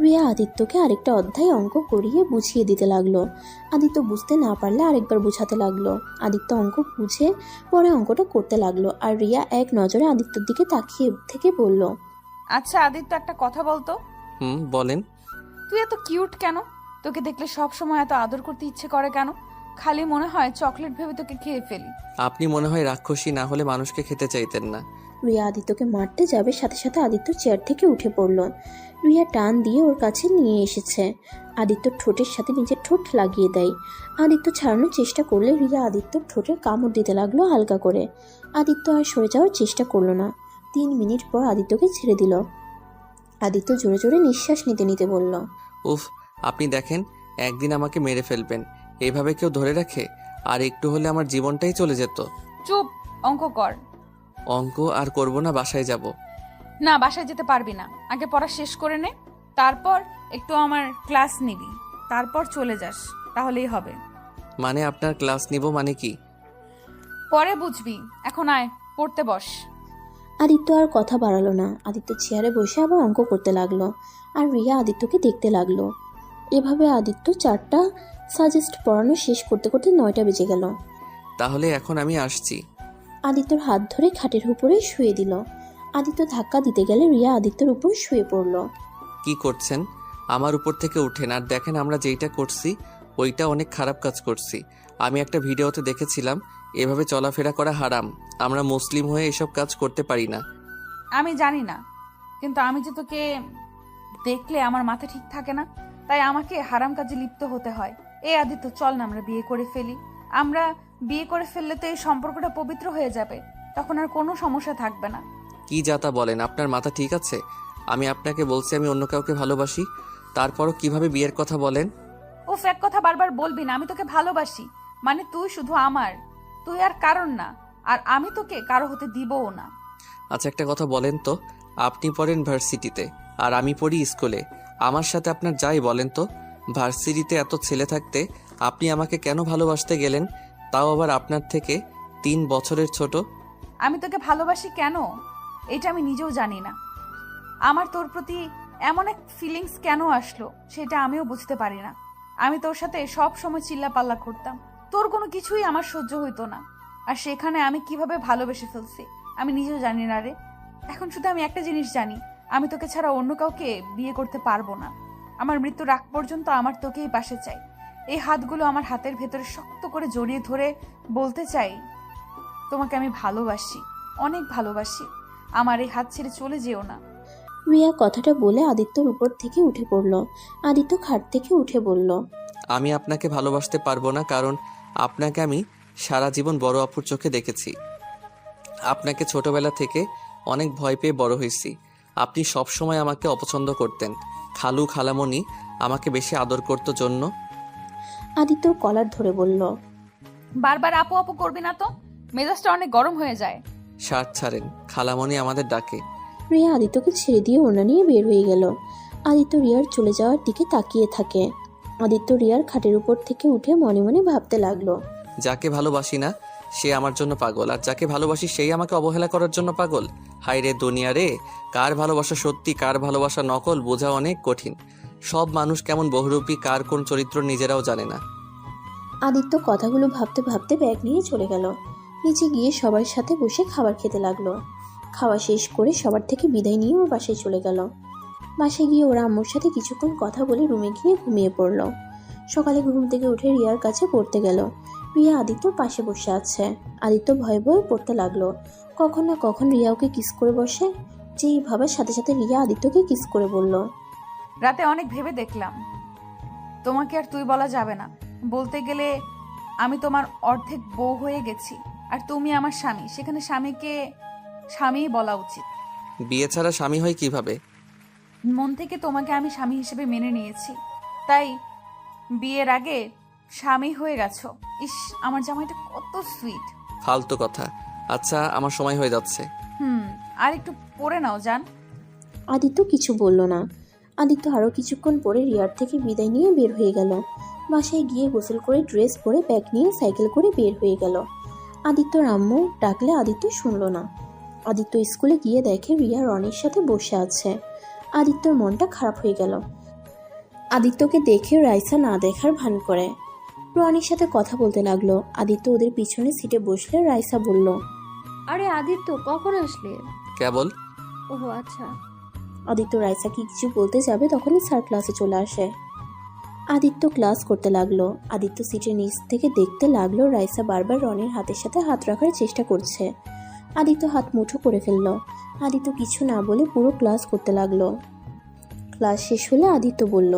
রিয়া আদিত্যকে আরেকটা অধ্যায় অঙ্ক করিয়ে বুঝিয়ে দিতে লাগলো। আদিত্য বুঝতে না পারলে আরেকবার বুঝাতে লাগলো। আদিত্য অঙ্ক বুঝে পরে অঙ্কটা করতে লাগলো, আর রিয়া এক নজরে আদিত্যর দিকে তাকিয়ে থেকে বলল, আচ্ছা আদিত্য, একটা কথা বলতো। বলেন। তুই এত কিউট কেন? তোকে দেখলে সব সময় এত আদর করতে ইচ্ছে করে কেন? খালি মনে হয় চকলেট ভেবে তোকে খেয়ে ফেলি। আপনি মনে হয় রাক্ষসী, না হলে মানুষকে খেতে চাইতেন না। রিয়া আদিত্যকে মারতে যাবে, সাথে সাথে আদিত্য চেয়ার থেকে উঠে পড়ল। রিয়া টান দিয়ে ওর কাছে নিয়ে এসেছে। আদিত্য ঠোঁটের সাথে নিজের ঠোঁট লাগিয়ে দেয়। আদিত্য ছাড়ানোর চেষ্টা করলে রিয়া আদিত্যর ঠোঁটে কামড় দিতে লাগলো হালকা করে। আদিত্য আর সরে যাওয়ার চেষ্টা করলো না। 3 মিনিট পর আদিত্যকে ছেড়ে দিল। আদিত্য জোরে জোরে নিঃশ্বাস নিতে নিতে বলল, উফ, আপনি দেখেন, একদিন আমাকে মেরে ফেলবেন। এইভাবে কেউ ধরে রাখে? আর একটু হলে আমার জীবনটাই চলে যেত। চুপ, অঙ্ক কর। অঙ্ক আর করব না, বাসায় যাব। না, বাসায় যেতে পারবি না, আগে পড়া শেষ করে নে, তারপর একটু আমার ক্লাস নিবি, তারপর চলে যাস, তাহলেই হবে। মানে আপনার ক্লাস নিব মানে কি? পরে বুঝবি, এখন আয় পড়তে বস। আদিত্য আর কথা বাড়ালো না। আদিত্য চেয়ারে বসে আবার অঙ্ক করতে লাগলো, আর রিয়া আদিত্যকে দেখতে লাগলো। এভাবে আদিত্য 4টা সাজেস্ট পড়ানো শেষ করতে করতে 9টা বেজে গেল। তাহলে এখন আমি আসছি। আদিত্যর হাত ধরে খাটের উপরে শুয়ে দিল। আদিত্য ধাক্কা দিতে গেলে রিয়া আদিত্যর উপর শুয়ে পড়ল। কি করছেন? আমার উপর থেকে উঠেন আর দেখেন আমরা যেইটা করছি ওইটা অনেক খারাপ কাজ করছি। আমি একটা ভিডিওতে দেখেছিলাম এভাবে চলাফেরা করা হারাম। আমরা মুসলিম হয়ে এসব কাজ করতে পারি না। আমি জানি না, কিন্তু আমি যে তোকে দেখলে আমার মাথা ঠিক থাকে না, তাই আমাকে হারাম কাজে লিপ্ত হতে হয়। এই আদিত্য, চল না আমরা বিয়ে করে ফেলি। আমরা বিয়ে করে ফেললে তো এই সম্পর্কটা পবিত্র হয়ে যাবে, তখন আর কোনো সমস্যা থাকবে না। কি যাতা বলেন, আপনার মাথা ঠিক আছে? আমি আপনাকে বলছি আমি অন্য কাউকে ভালোবাসি, তারপরও কিভাবে বিয়ের কথা বলেন? উফ, এক কথা বারবার বলবি না। আমি তোকে ভালোবাসি, মানে তুই শুধু আমার, তুই আর কারণ না, আর আমি তোকে কারো হতে দিবও না। আচ্ছা একটা কথা বলেন তো, আপনি পড়েন ভার্সিটিতে আর আমি পড়ি স্কুলে, আমার সাথে আপনার যাই বলেন তো, ভার্সিটিতে এত ছেলে থাকতে আপনি আমাকে কেন ভালোবাসতে গেলেন, তাও আবার আপনার থেকে 3 বছরের ছোট? আমি তোকে ভালোবাসি কেন এটা আমি নিজেও জানি না। আমার তোর প্রতি এমন এক ফিলিংস কেন আসলো সেটা আমিও বুঝতে পারি না। আমি তোর সাথে সব সময় চিল্লাপাল্লা করতাম, তোর কোনো কিছুই আমার সহ্য হইতো না, আর সেখানে আমি কিভাবে ভালোবেসে ফেলছি আমি নিজেও জানি না রে। এখন শুধু আমি একটা জিনিস জানি, আমি তোকে ছাড়া অন্য কাউকে বিয়ে করতে পারবো না। আমার মৃত্যুর আগ পর্যন্ত আমার তোকেই পাশে চাই। এই হাতগুলো আমার হাতের ভেতরে শক্ত করে জড়িয়ে ধরে বলতে চাই, তোমাকে আমি ভালোবাসি, অনেক ভালোবাসি। আমার এই হাত ছেড়ে চলে যেও না। রিয়া কথাটা বলে আদিত্যর উপর থেকে উঠে পড়ল। আদিত্য খাট থেকে উঠে বলল, আমি আপনাকে ভালোবাসতে পারবো না, কারণ আপনাকে আমি সারা জীবন বড় আপুর চোখে দেখেছি। আপনাকে ছোটবেলা থেকে অনেক ভয় পেয়ে বড় হয়েছি। আপনি সব সময় আমাকে অপছন্দ করতেন। খালু খালামণি আমাকে বেশি আদর করতো জন্য। আদিত্যর কলার ধরে বলল, বারবার আপু আপু করবি না তো, মেজাজটা অনেক গরম হয়ে যায়। শার্ট ছাড়েন, খালামণি আমাদের ডাকে। রিয়া আদিত্যকে ছেড়ে দিয়ে ওনা নিয়ে বের হয়ে গেল। আদিত্য রিয়ার চলে যাওয়ার দিকে তাকিয়ে থাকে। আদিত্য রিয়ার খাটের উপর থেকে উঠে মনে মনে ভাবতে লাগলো, যাকে ভালোবাসি না সে আমার জন্য পাগল, আর যাকে ভালোবাসি সেই আমাকে অবহেলা করার জন্য পাগল। হায় রে দুনিয়া রে, কার ভালোবাসা সত্যি কার ভালোবাসা নকল বোঝা অনেক কঠিন। সব মানুষ কেমন বহুরূপী, কার কোন চরিত্র নিজেরাও জানে না। আদিত্য কথাগুলো ভাবতে ভাবতে ব্যাগ নিয়ে চলে গেল। নিচে গিয়ে সবার সাথে বসে খাবার খেতে লাগলো। খাওয়া শেষ করে সবার থেকে বিদায় নিয়ে ওর বাসায় চলে গেল। বাসায় গিয়ে ওরা আম্মুর সাথে কিছুক্ষণ কথা বলে রুমে গিয়ে ঘুমিয়ে পড়ল। সকালে ঘুম থেকে উঠে রিয়ার কাছে পড়তে গেল। রিয়া আদিত্যর পাশে বসে আছে। আদিত্য ভয়ে ভয়ে পড়তে লাগলো। কখন না কখন রিয়া ওকে কিস করে বসে। যেই ভাবার সাথে সাথে রিয়া আদিত্যকে কিস করে বলল, রাতে অনেক ভেবে দেখলাম, তোমাকে আর তুই বলা যাবে না। বলতে গেলে আমি তোমার অর্ধেক বউ হয়ে গেছি, আর তুমি আমার স্বামী। সেখানে স্বামীকে স্বামীই বলা উচিত। বিয়ে ছাড়া স্বামী হয় কিভাবে? মন থেকে তোমাকে আমি স্বামী হিসেবে মেনে নিয়েছি, তাই বিয়ের আগে স্বামী হয়ে গেছো। ইস, আমার জামাইটা কত সুইট। ফালতু কথা। আচ্ছা, আমার সময় হয়ে যাচ্ছে। আর একটু পরে নাও জান। আদিত্য কিছু বলল না। আদিত্য আরও কিছুক্ষণ পরে রিয়ার থেকে বিদায় নিয়ে বের হয়ে গেল। বাসায় গিয়ে গোসল করে ড্রেস পরে ব্যাগ নিয়ে সাইকেল করে বের হয়ে গেল। আদিত্যর আম্মু ডাকলে আদিত্য শুনল না। আদিত্য স্কুলে গিয়ে দেখে রিয়া রনির সাথে বসে আছে। আদিত্যর মনটা খারাপ হয়ে গেল। আদিত্যকে দেখে রাইসা না দেখার ভান করে রনির সাথে কথা বলতে লাগলো। আদিত্য ওদের পিছনে সিটে বসলে রাইসা বলল, আরে আদিত্য, কখন আসলে? কেবল। ওহো আচ্ছা। আদিত্য রাইসা কি কিছু বলতে যাবে তখনই স্যার ক্লাসে চলে আসে। আদিত্য ক্লাস করতে লাগলো। আদিত্য সিটের নিচ থেকে দেখতে লাগলো রাইসা বারবার রনির হাতের সাথে হাত রাখার চেষ্টা করছে। আদিত্য হাত মুঠো করে ফেলল। আদিত্য কিছু না বলে পুরো ক্লাস করতে লাগলো। ক্লাস শেষ হলে আদিত্য বলল,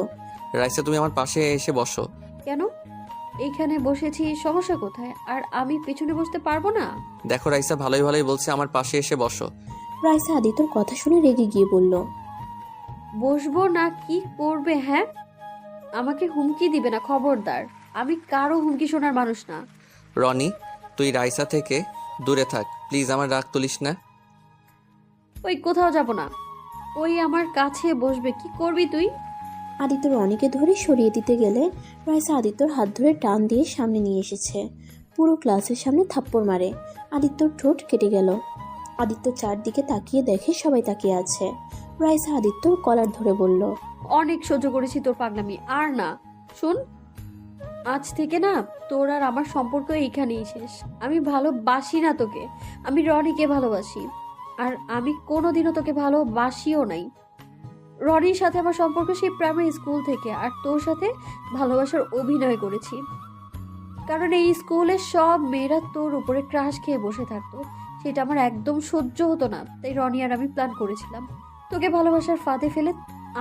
রাইসা, তুমি আমার পাশে এসে বসো। কেন? এইখানে বসেছি, সমস্যা কোথায়? আর আমি পেছনে বসতে পারবো না? দেখো রাইসা, ভালোই ভালোই বলছে আমার পাশে এসে বসো। রাইসা আদিত্যর কথা শুনে রেগে গিয়ে বলল, বসবো না কি করবে? হ্যাঁ, আমাকে হুমকি দিবে না, খবরদার। আমি কারো হুমকি শোনার মানুষ না। রনি, তুই রাইসা থেকে দূরে থাক প্লিজ, আমার রাগ তুলিস না। ওই কোথাও যাব না। ওই আমার কাছে বসবে। কি করবি তুই? আদিত্য রনিকে ধরে সরিয়ে দিতে গেলে রাইসা আদিত্যর হাত ধরে টান দিয়ে সামনে নিয়ে এসেছে। পুরো ক্লাসের সামনে থাপ্পড় মারে। আদিত্যর ঠোঁট কেটে গেল। আদিত্য চারদিকে তাকিয়ে দেখে সবাই তাকিয়ে আছে। রাইসা আদিত্যর কলার ধরে বলল, অনেক সহ্য করেছি তোর পাগলামি, আর না। শোন, আজ থেকে না তোর আর আমার সম্পর্ক এইখানেই শেষ। আমি ভালোবাসি না তোকে, আমি রনিকে ভালোবাসি। আর আমি কোনোদিনও তোকে ভালোবাসিও নাই। রনির সাথে আমার সম্পর্ক সেই প্রাইমারি স্কুল থেকে, আর তোর সাথে ভালোবাসার অভিনয় করেছি। কারণ এই স্কুলের সব মেয়েরা তোর উপরে ক্রাশ খেয়ে বসে থাকতো, সেটা আমার একদম সহ্য হতো না। তাই রনি আর আমি প্ল্যান করেছিলাম তোকে ভালোবাসার ফাঁদে ফেলে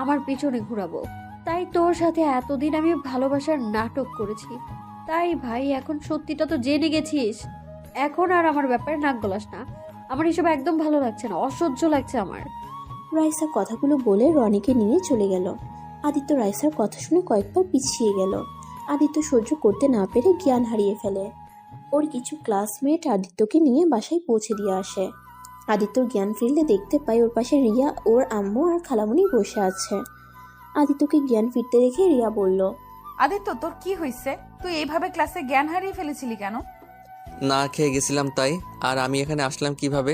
আমার পিছনে ঘুরাবো। তাই তোর সাথে এতদিন আমি ভালোবাসার নাটক করেছি। তাই ভাই, এখন সত্যিটা তো জেনে গেছিস। এখন আর আমার ব্যাপারে নাক গলাস না। আমার এসব একদম ভালো লাগছে না, অসহ্য লাগছে আমার। রাইসা কথাগুলো বলে রনিকে নিয়ে চলে গেল। আদিত্য রাইসার কথা শুনে কয়েকবার পিছিয়ে গেল। আদিত্য সহ্য করতে না পেরে জ্ঞান হারিয়ে ফেলে। ওর কিছু ক্লাসমেট আদিত্যকে নিয়ে বাসায় পৌঁছে দিয়ে আসে। আদিত্যর জ্ঞান ফিরলে দেখতে পায় ওর পাশে রিয়া, ওর আম্মু আর খালামণি বসে আছে। আদিত্যকে জ্ঞান ফিরতে দেখে রিয়া বলল, আদিত্য, তোর কি হয়েছে? তুই এইভাবে ক্লাসে জ্ঞান হারিয়ে ফেলেছিলি কেন? না খেয়ে গেছিলাম তাই। আর আমি এখানে আসলাম কিভাবে?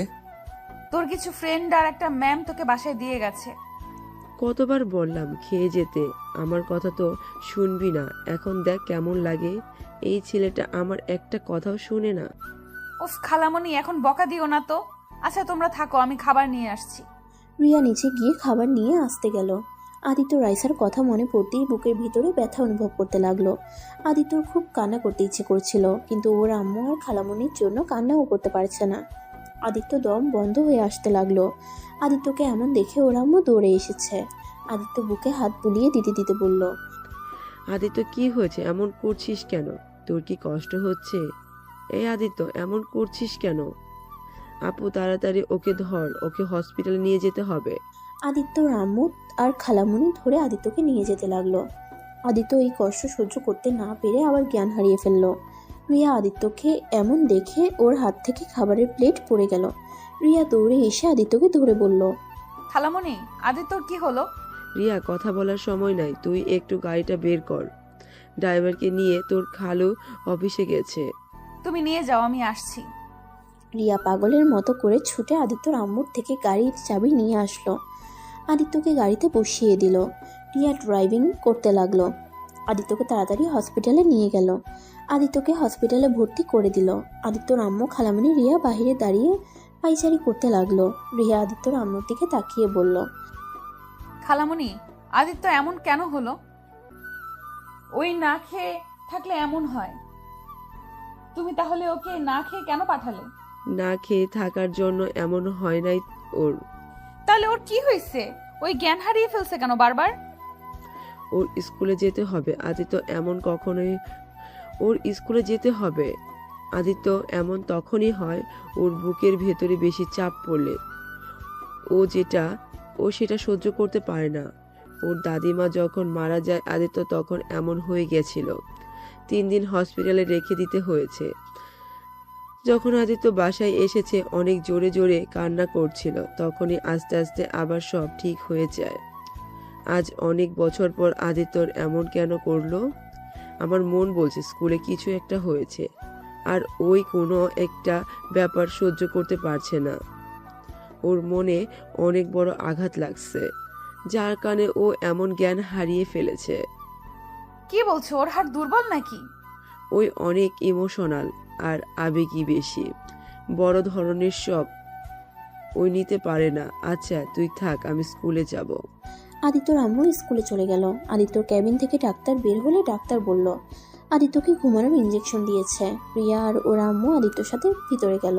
তোর কিছু ফ্রেন্ড আর একটা ম্যাম তোকে বাসায় দিয়ে গেছে। কতবার বললাম খেয়ে যেতে, আমার কথা তো শুনবি না। এখন দেখ কেমন লাগে। এই ছেলেটা আমার একটা কথাও শুনে না। উফ খালামণি, এখন বকা দিও না তো। আচ্ছা তোমরা থাকো, আমি খাবার নিয়ে আসছি। রিয়া নিচে গিয়ে খাবার নিয়ে আসতে গেল। আদিত্য রাইসার কথা মনে পড়তেই বুকের ভিতরে ব্যথা অনুভব করতে লাগলো। আদিত্যর খুব কান্না করতে ইচ্ছে করছিল, কিন্তু ওর আম্মু আর খালামণির জন্য কান্নাও করতে পারছে না। আদিত্য দম বন্ধ হয়ে আসতে লাগলো। আদিত্যকে এমন দেখে ওর আম্মু দৌড়ে এসেছে। আদিত্য বুকে হাত বুলিয়ে দিতে দিতে বলল, আদিত্য কি হয়েছে, এমন করছিস কেন? তোর কি কষ্ট হচ্ছে? এই আদিত্য, এমন করছিস কেন? আপু তাড়াতাড়ি ওকে ধর, ওকে হসপিটালে নিয়ে যেতে হবে। আদিত্যর আম্মু আর খালামুনি ধরে আদিত্যকে নিয়ে যেতে লাগলো। আদিত্য এই কষ্ট সহ্য করতে না পেরে আবার জ্ঞান হারিয়ে ফেললো। রিয়া আদিত্যকে এমন দেখে ওর হাত থেকে খাবারের প্লেট পড়ে গেল। রিয়া দৌড়ে এসে আদিত্যকে ধরে বলল, খালামণি, আদিত্যর কি হলো? রিয়া, কথা বলার সময় নাই, তুই একটু গাড়িটা বের কর। ড্রাইভারকে নিয়ে তোর খালু অফিসে গেছে। তুমি নিয়ে যাও, আমি আসছি। রিয়া পাগলের মতো করে ছুটে আদিত্যর আম্মুর থেকে গাড়ির চাবি নিয়ে আসলো। আদিত্যকে গাড়িতে বসিয়ে দিল। রিয়া ড্রাইভিং করতে লাগলো। আদিত্যকে তাড়াতাড়ি হসপিটালে নিয়ে গেল। আদিত্যকে হসপিটালে ভর্তি করে দিল। আদিত্যর আম্মু খালামণি রিয়া বাহিরে দাঁড়িয়ে পাইচারি করতে লাগলো। রিয়া আদিত্যর আম্মুর দিকে তাকিয়ে বলল, খালামণি, আদিত্য এমন কেন হলো? ওই না খেয়ে থাকলে এমন হয়। তুমি তাহলে ওকে না খেয়ে কেন পাঠালে? না খেয়ে থাকার জন্য এমন হয় নাই ওর। তাহলে ওর কি হয়েছে? ওই জ্ঞান হারিয়ে ফেলছে কেন বারবার? ওর স্কুলে যেতে হবে। আদিত্য এমন কখনোই, ওর স্কুলে যেতে হবে। আদিত্য এমন তখনই হয় ওর বুকের ভেতরে বেশি চাপ পড়লে। ও সেটা সহ্য করতে পারে না। ওর দাদিমা যখন মারা যায় আদিত্য তখন এমন হয়ে গেছিল। 3 দিন হসপিটালে রেখে দিতে হয়েছে। যখন আদিত্য বাসায় এসেছে অনেক জোরে জোরে কান্না করছিল, তখনই আস্তে আস্তে আবার সব ঠিক হয়ে যায়। আজ অনেক বছর পর আদিত্যর এমন কেন করলো? আমার মন বলছে স্কুলে কিছু একটা হয়েছে, আর ওই কোনো একটা ব্যাপার সহ্য করতে পারছে না। ওর মনে অনেক বড় আঘাত লাগছে, যার কারণে ও এমন জ্ঞান হারিয়ে ফেলেছে। কি বলছো? ওর হাড় দুর্বল নাকি? ওই অনেক ইমোশনাল আর আবেগী বেশি, বড় ধরনের সব ওই নিতে পারে না। আচ্ছা তুই থাক, আমি স্কুলে যাব। আদিত্যর আম্মু স্কুলে চলে গেল। আদিত্যর ক্যাবিন থেকে ডাক্তার বের হলে ডাক্তার বলল আদিত্যকে ঘুমানোর ইঞ্জেকশন দিয়েছে। রিয়া আর ওর আম্মু আদিত্যর সাথে ভিতরে গেল।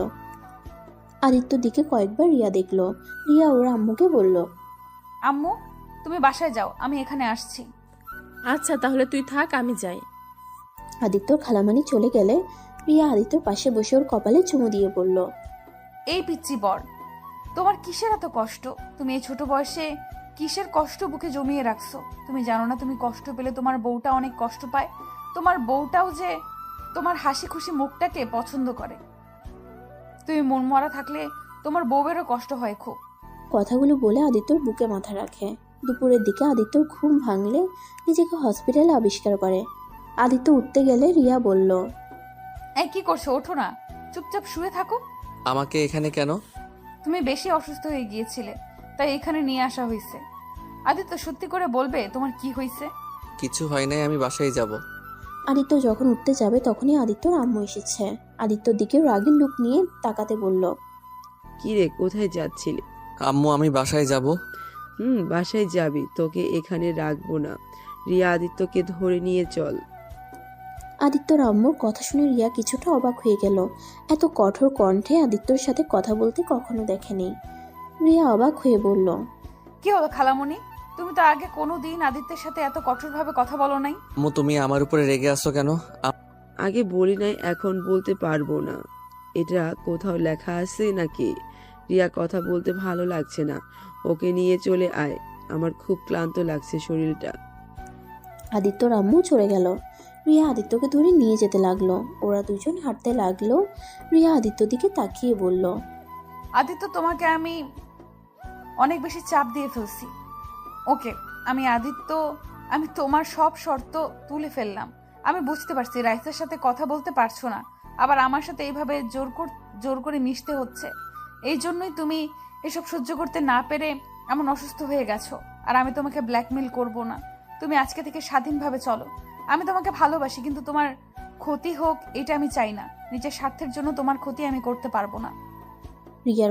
আদিত্যর দিকে কয়েকবার রিয়া দেখলো। রিয়া ওর আম্মুকে বলল, আম্মু, তুমি বাসায় যাও, আমি এখানে আসছি। আচ্ছা তাহলে তুই থাক, আমি যাই। আদিত্যর খালামানি চলে গেলে রিয়া আদিত্যর পাশে বসে ওর কপালে চুমু দিয়ে বলল, এই পিচ্চি বর, তোমার কিসের এত কষ্ট? তুমি এই ছোট বয়সে কিসের কষ্ট বুকে জমিয়ে রাখছো? তুমি জানো না তুমি কষ্ট পেলে তোমার বউটা অনেক কষ্ট পায়? তোমার বউটাও যে তোমার হাসি খুশি মুখটাকে পছন্দ করে। তুমি মন মরা থাকলে তোমার বউয়েরও কষ্ট হয় খুব। কথাগুলো বলে আদিত্যর বুকে মাথা রাখে। দুপুরের দিকে আদিত্যর ঘুম ভাঙলে নিজেকে হসপিটালে আবিষ্কার করে। আদিত্য উঠতে গেলে রিয়া বলল, এই কি করছো? ওঠো না, চুপচাপ শুয়ে থাকো। আমাকে এখানে কেন? তুমি বেশি অসুস্থ হয়ে গিয়েছিলে, তাই এখানে নিয়ে আসা হয়েছে। আদিত্য, সত্যি করে বলবে তোমার কি হয়েছে? কিছু হয় নাই, আমি বাসায় যাব। আদিত্য যখন উঠতে যাবে তখনই আদিত্যর আম্মু এসেছে। আদিত্যর দিকে রাগের লুক নিয়ে তাকাতে বলল, কি রে, কোথায় যাচ্ছিলি? আম্মু, আমি বাসায় যাব। বাসায় যাবি, তোকে এখানে রাখবো না। রিয়া, আদিত্যকে ধরে নিয়ে চল। আদিত্যর আম্মুর কথা শুনে রিয়া কিছুটা অবাক হয়ে গেল। এত কঠোর কণ্ঠে আদিত্যর সাথে কথা বলতে কখনো দেখেনি। রিয়া অবাক হয়ে বলল, কি হলো খালামণি? তুমি তো আগে কোনোদিন আদিত্যের সাথে এত কঠোরভাবে কথা বলো নাই। আম্মু, তুমি আমার উপরে রেগে আছো কেন? আগে বলি নাই, এখন বলতে পারবো না। এটা কোথাও লেখা আছে নাকি? রিয়া, কথা বলতে ভালো লাগছে না, ওকে নিয়ে চলে আয়। আমার খুব ক্লান্ত লাগছে শরীরটা। আদিত্যর আম্মু চলে গেল। রিয়া আদিত্যকে ধরে নিয়ে যেতে লাগলো। ওরা দুজন হাঁটতে লাগলো। রিয়া আদিত্যর দিকে তাকিয়ে বলল, আদিত্য, তোমাকে আমি অনেক বেশি চাপ দিয়ে ফেলছি। ওকে, আমি তোমার সব শর্ত তুলে ফেললাম। আমি বুঝতে পারছি রাইসার সাথে কথা বলতে পারছো না, আবার আমার সাথে এইভাবে জোর করে মিশতে হচ্ছে। এই জন্যই তুমি এসব সহ্য করতে না পেরে এমন অসুস্থ হয়ে গেছো। আর আমি তোমাকে ব্ল্যাকমেল করব না। তুমি আজকে থেকে স্বাধীনভাবে চলো। আমি তোমাকে ভালোবাসি, কিন্তু তোমার ক্ষতি হোক এটা আমি চাই না। নিজের স্বার্থের জন্য তোমার ক্ষতি আমি করতে পারবো না। রিয়া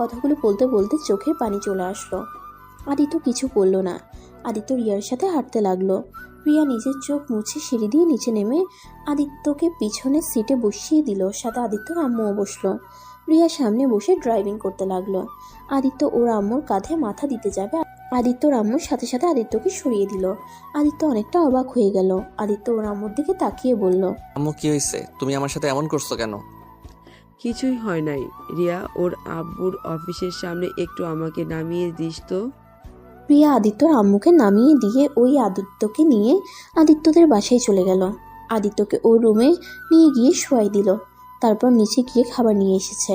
কথাগুলো বলতে বলতে চোখে পানি চলে আসলো। আদিত্য কিছু বলল না। আদিত্য রিয়ার সাথে হাঁটতে লাগলো। রিয়া নিজের চোখ মুছে সিঁড়ি দিয়ে নিচে নেমে আদিত্যকে পিছনের সিটে বসিয়ে দিল। সাথে আদিত্যর আম্মুও বসলো। রিয়া সামনে বসে ড্রাইভিং করতে লাগলো। আদিত্য ওর আম্মুর কাঁধে মাথা দিতে যাবে, আদিত্যর আম্মুর সাথে সাথে আদিত্যকে সরিয়ে দিল। আদিত্য অনেকটা অবাক হয়ে গেল। আদিত্য ওর আম্মুর দিকে তাকিয়ে বলল, আম্মু কি হয়েছে? তুমি আমার সাথে এমন করছো কেন? কিছুই হয় নাই। রিয়া, ওর আব্বুর অফিসের সামনে একটু আমাকে নামিয়ে দিস তো। রিয়া আদিত্যর আম্মুকে নামিয়ে দিয়ে ওই আদিত্যকে নিয়ে আদিত্যদের বাসায় চলে গেল। আদিত্যকে ওর রুমে নিয়ে গিয়ে শোয়াই দিল। তারপর নিচে গিয়ে খাবার নিয়ে এসেছে।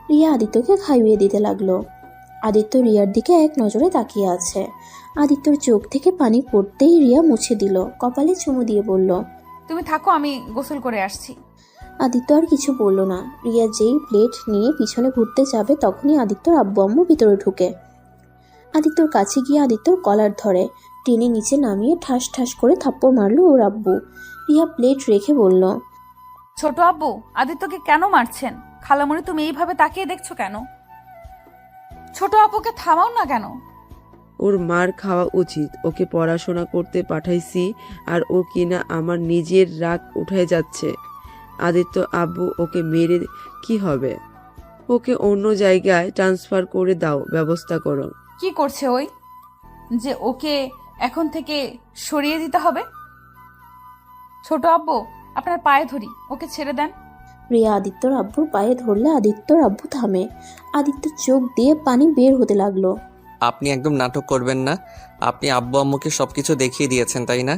রিয়া আদিত্যকে খাইয়ে দিতে লাগলো। আদিত্য রিয়ার দিকে এক নজরে তাকিয়ে আছে। আদিত্যর চোখ থেকে পানি পড়তেই রিয়া মুছে দিল, কপালে চুমু দিয়ে বলল, তুমি থাকো, আমি গোসল করে আসছি। আদিত্য আর কিছু বলল না। রিয়া যেই প্লেট নিয়ে পিছনে ঘুরতে যাবে তখনই আদিত্যর আব্বু আম্মু ভিতরে ঢুকে। আদিত্যর কাছে গিয়ে আদিত্যর কলার ধরে টেনে নিচে নামিয়ে ঠাস ঠাস করে থাপ্পড় মারলো ওর আব্বু। রিয়া প্লেট রেখে বলল, ছোট আব্বু, আদিত্যকে কেন মারছেন? খালামণি, তুমি এইভাবে তাকিয়ে দেখছো কেন? ছোট আব্বুকে থামাও না কেন? ওর মার খাওয়া উচিত। ওকে পড়াশোনা করতে পাঠাইছি আর ও কিনা আমার নিজের রাগ উঠে যাচ্ছে। আদিত্য আব্বু, ওকে মেরে কি হবে? ওকে অন্য জায়গায় ট্রান্সফার করে দাও, ব্যবস্থা করো। কি করছে ওই যে ওকে এখন থেকে সরিয়ে দিতে হবে? ছোট আব্বু, আপনার পায়ে ধরি, ওকে ছেড়ে দেন। রিয়া আদিত্যর আব্বুর পায়ে ধরলে আদিত্যর আব্বু থামে। আদিত্যর চোখ দিয়ে পানি বের হতে লাগলো। আপনি একদম নাটক করবেন না। আপনি আব্বু আম্মুকে সবকিছু দেখিয়ে দিয়েছেন, তাই না?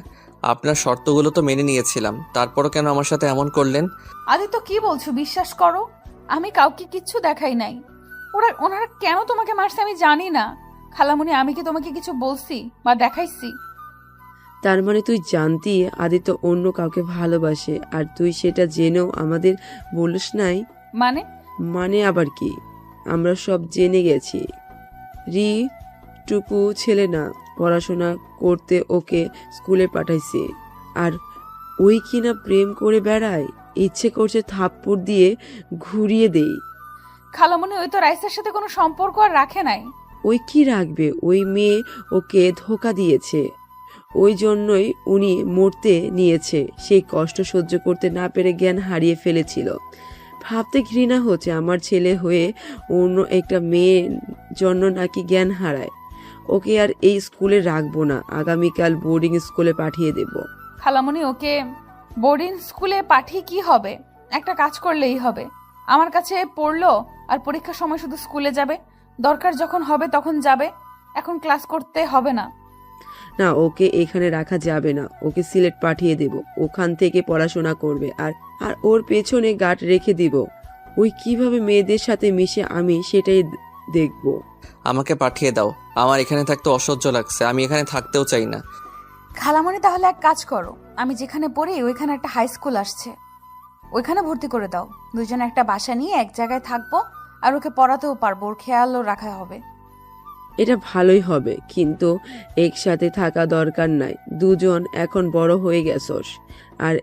আপনার শর্তগুলো তো মেনে নিয়েছিলাম, তারপরও কেন আমার সাথে এমন করলেন? আদিত্য, কি বলছো? বিশ্বাস করো, আমি কাউকে কিচ্ছু দেখাই নাই। ওনারা কেন তোমাকে মারছে আমি জানি না। খালামণি, আমি কি তোমাকে কিছু বলছি বা দেখাইছি? তার মানে তুই জানতি আদিত্য অন্য কাউকে ভালোবাসে আর তুই সেটা জেনেও আমাদের বলিস নাই? মানে? মানে আবার কি? আমরা সব জেনে গেছি। রি টুকু ছেলে না, পড়াশোনা করতে ওকে স্কুলে পাঠাইছে আর ওই কিনা প্রেম করে বেড়ায়। ইচ্ছে করছে থাপ্পড় দিয়ে ঘুরিয়ে দেই। খালামণি, ওই তো রাইসের সাথে কোনো সম্পর্ক আর রাখে নাই। ওই কি রাখবে? ওই মেয়ে ওকে ধোকা দিয়েছে, ওই জন্যই উনি মরতে নিয়েছে। সেই কষ্ট সহ্য করতে না পেরে জ্ঞান হারিয়ে ফেলেছিল। ভাবতে ঘৃণা হচ্ছে আমার ছেলে হয়ে অন্য একটা মেয়ের জন্য নাকি জ্ঞান হারায়। ওকে আর এই স্কুলে রাখবো না, আগামীকাল বোর্ডিং স্কুলে পাঠিয়ে দেব। খালামণি, ওকে বোর্ডিং স্কুলে পাঠিয়ে কি হবে? একটা কাজ করলেই হবে। আমার কাছে পড়লো আর পরীক্ষার সময় শুধু স্কুলে যাবে, দরকার যখন হবে তখন যাবে। এখন ক্লাস করতে হবে না। না, ওকে এখানে রাখা যাবে না। ওকে সিলেট পাঠিয়ে দেব, ওখান থেকে পড়াশোনা করবে আর আর ওর পেছনে গার্ড রেখে দিব। ওই কিভাবে মেয়েদের সাথে মিশে আমি সেটাই দেখব। আমাকে পাঠিয়ে দাও। আমার এখানে থাকতে অসহ্য লাগছে, আমি এখানে থাকতেও চাই না। খালামণি, তাহলে এক কাজ করো, আমি যেখানে পড়ি ওইখানে একটা হাই স্কুল আসছে, ওইখানে ভর্তি করে দাও। দুজনে একটা বাসা নিয়ে এক জায়গায় থাকবো আর ওকে পড়াতেও পারবো, ওর খেয়ালও রাখা হবে। এটা ভালোই হবে, কিন্তু একসাথে থাকা দরকার নাই। দুজন এখন বড় হয়ে গেছস আর